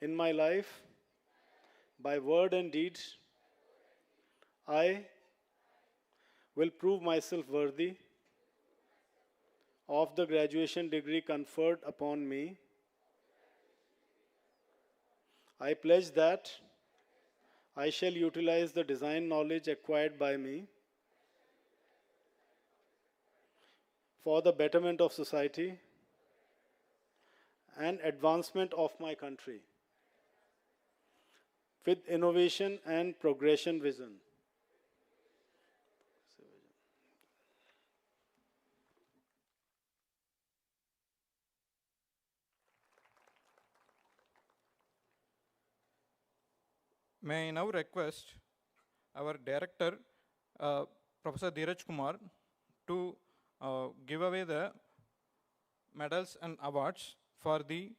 in my life, by word and deed, I will prove myself worthy of the graduation degree conferred upon me. I pledge that I shall utilize the design knowledge acquired by me for the betterment of society and advancement of my country with innovation and progression vision. May I now request our director, Professor Dheeraj Kumar, to give away the medals and awards for the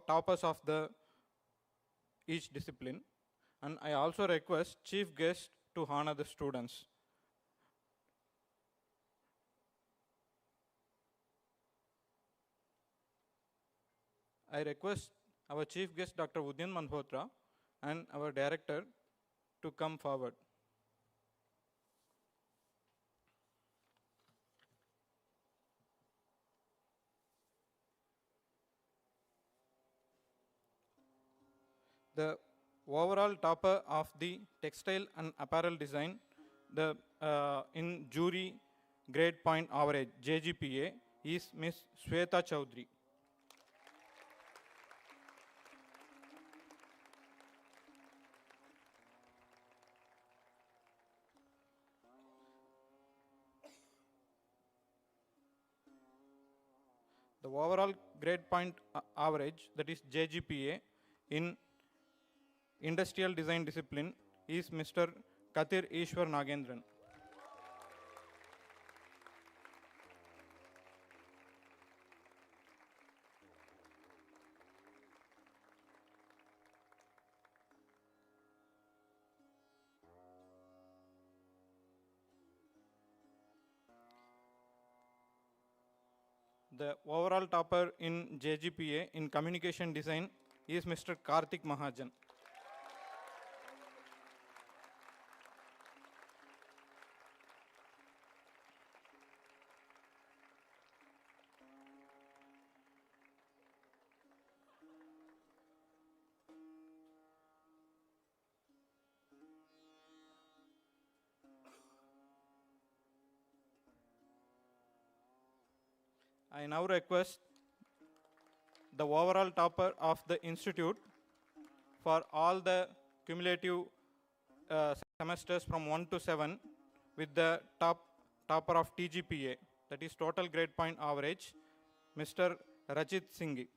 toppers of the each discipline. And I also request chief guest to honor the students. I request our chief guest, Dr. Udyant Malhotra, and our director to come forward. The overall topper of the textile and apparel design, the in jury grade point average JGPA, is Ms. Sweta Chaudhary. The overall grade point average, that is JGPA, in industrial design discipline is Mr. Katir Ishwar Nagendran. The overall topper in JGPA in communication design is Mr. Karthik Mahajan. I now request the overall topper of the institute for all the cumulative semesters from 1 to 7 with the topper of TGPA, that is total grade point average, Mr. Rajit Singhi.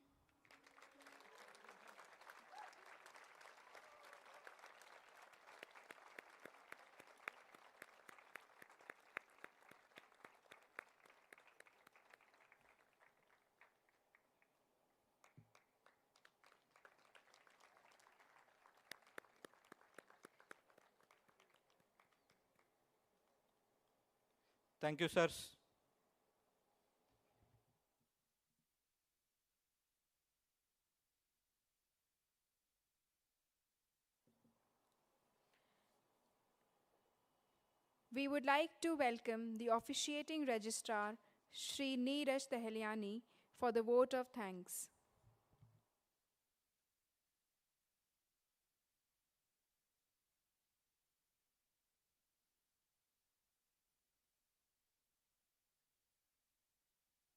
Thank you, sirs. We would like to welcome the officiating registrar, Shri Neeraj Tehliani, for the vote of thanks.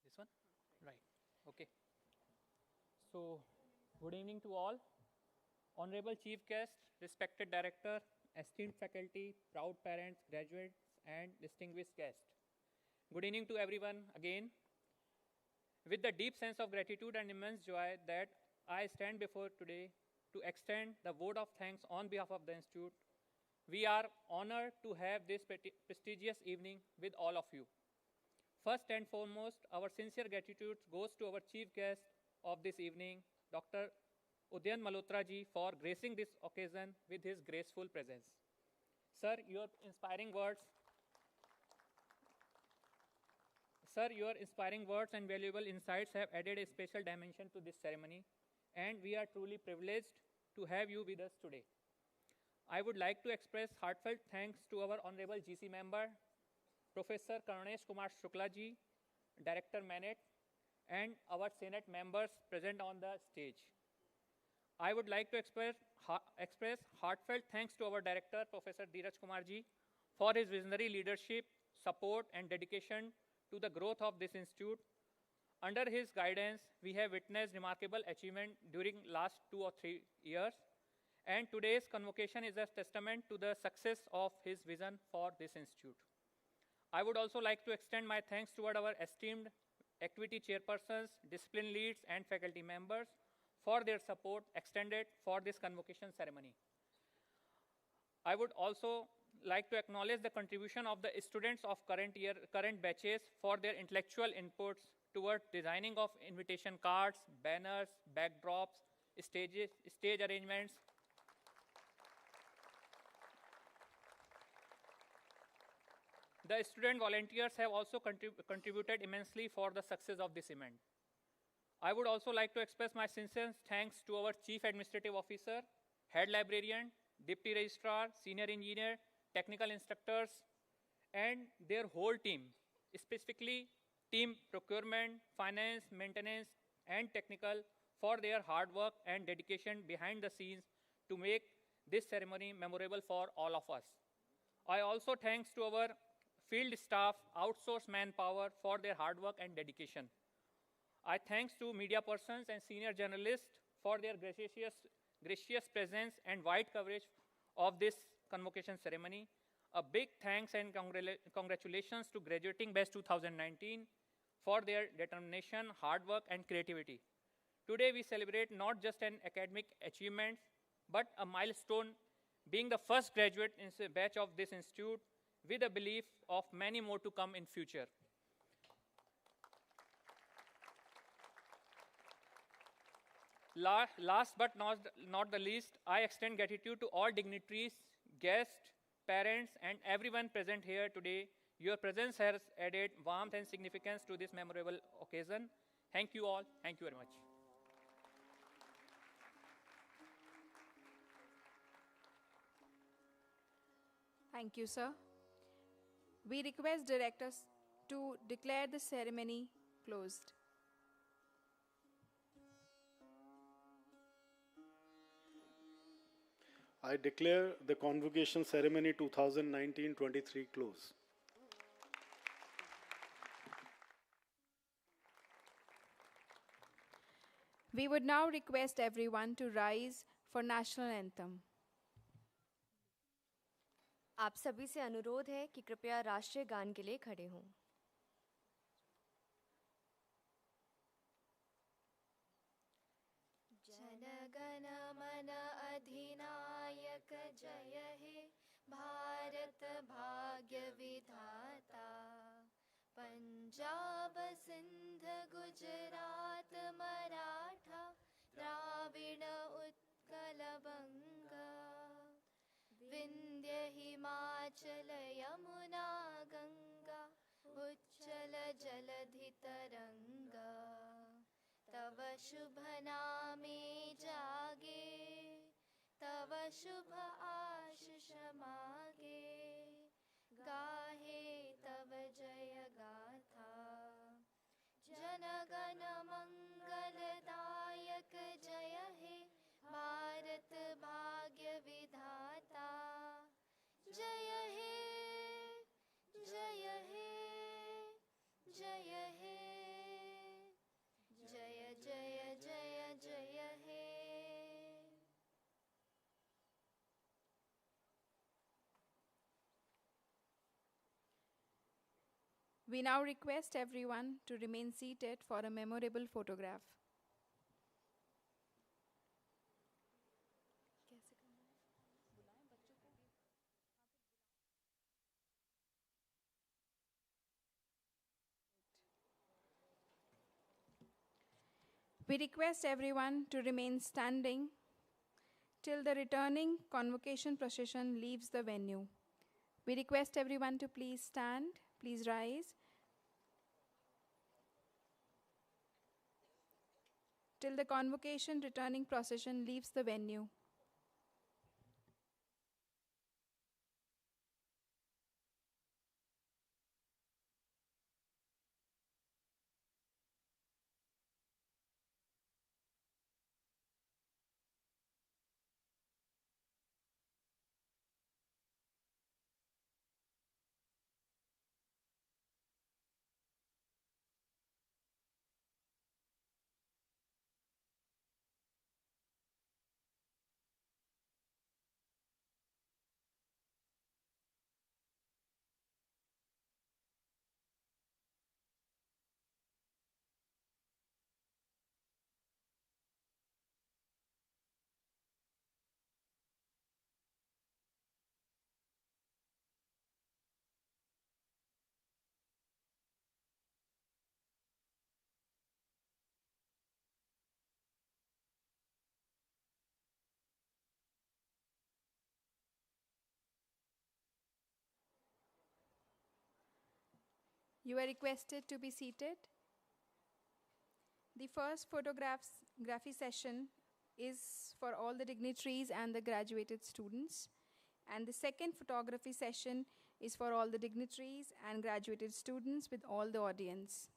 This one? Right. Okay. So, good evening to all. Honorable Chief Guest, respected Director, esteemed faculty, proud parents, graduates, and distinguished guests. Good evening to everyone again. With the deep sense of gratitude and immense joy that I stand before today to extend the vote of thanks on behalf of the Institute, we are honored to have this prestigious evening with all of you. First and foremost, our sincere gratitude goes to our chief guest of this evening, Dr. Udyan Malhotra ji, for gracing this occasion with his graceful presence. Sir, your inspiring words and valuable insights have added a special dimension to this ceremony, and we are truly privileged to have you with us today. I would like to express heartfelt thanks to our Honorable GC member, Professor Karunesh Kumar Shukla ji, Director Manet, and our Senate members present on the stage. I would like to express heartfelt thanks to our Director, Professor Dheeraj Kumar ji, for his visionary leadership, support, and dedication to the growth of this institute. Under his guidance, we have witnessed remarkable achievement during last 2 or 3 years, and today's convocation is a testament to the success of his vision for this institute. I would also like to extend my thanks toward our esteemed activity chairpersons, discipline leads, and faculty members for their support extended for this convocation ceremony. I would also like to acknowledge the contribution of the students of current batches for their intellectual inputs toward designing of invitation cards, banners, backdrops, stage arrangements. The student volunteers have also contributed immensely for the success of this event. I would also like to express my sincere thanks to our Chief Administrative Officer, Head Librarian, Deputy Registrar, Senior Engineer, Technical Instructors, and their whole team, specifically Team Procurement, Finance, Maintenance, and Technical, for their hard work and dedication behind the scenes to make this ceremony memorable for all of us. I also thanks to our field staff, outsourced manpower for their hard work and dedication. I thanks to media persons and senior journalists for their gracious presence and wide coverage of this convocation ceremony. A big thanks and congratulations to graduating batch 2019 for their determination, hard work, and creativity. Today we celebrate not just an academic achievement, but a milestone, being the first graduate batch of this institute, with a belief of many more to come in future. Last but not the least, I extend gratitude to all dignitaries, guests, parents, and everyone present here today. Your presence has added warmth and significance to this memorable occasion. Thank you all. Thank you very much. Thank you, sir. We request directors to declare the ceremony closed. I declare the Convocation Ceremony 2019-23 closed. We would now request everyone to rise for national anthem. आप सभी से अनुरोध है कि कृपया राष्ट्रीय गान के लिए खड़े हों। जनगण मन अधिनायक जय हे भारत भाग्य विधाता पंजाब सिंध गुजरात मराठा द्राविड़ उत्कल बंगा विंध्य हिमाचल यमुना गंगा उच्चल जलधि तरंगा तव शुभ नामे जागे तव शुभ आशीष मागे गाहे तव जय गाथा जनगण मंगलदायक जय हे भारत भाग्य विधाता जय हे जय हे जय हे जय जय जय जय हे। We now request everyone to remain seated for a memorable photograph. We request everyone to remain standing till the returning convocation procession leaves the venue. We request everyone to please stand, please rise, till the convocation returning procession leaves the venue. You are requested to be seated. The first photography session is for all the dignitaries and the graduated students. And the second photography session is for all the dignitaries and graduated students with all the audience.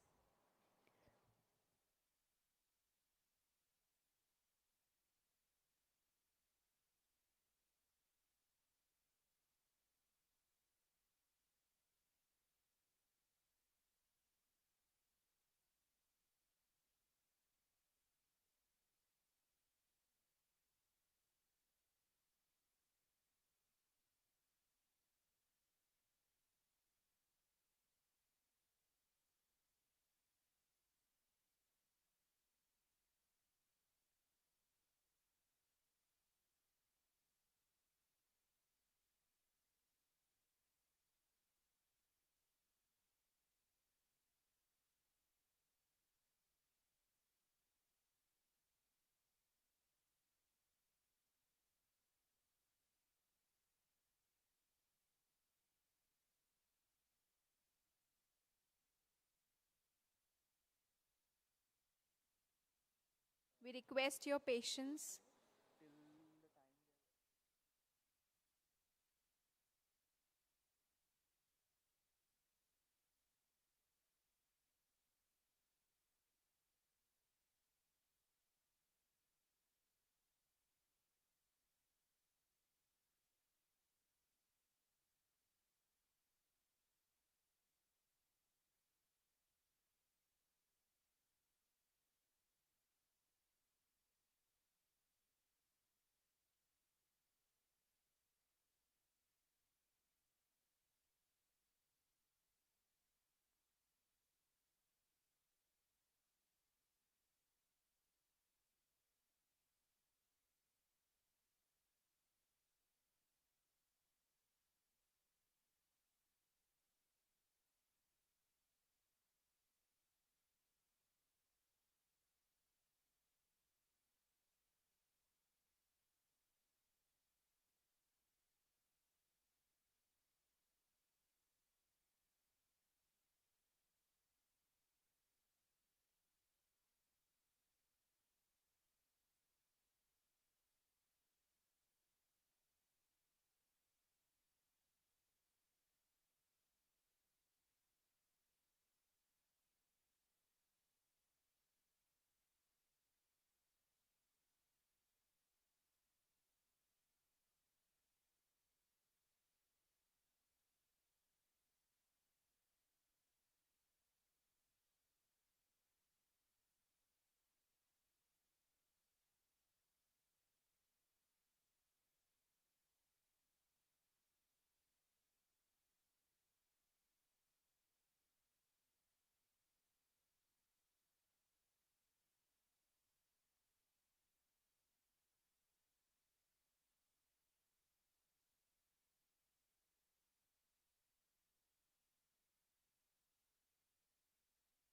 We request your patience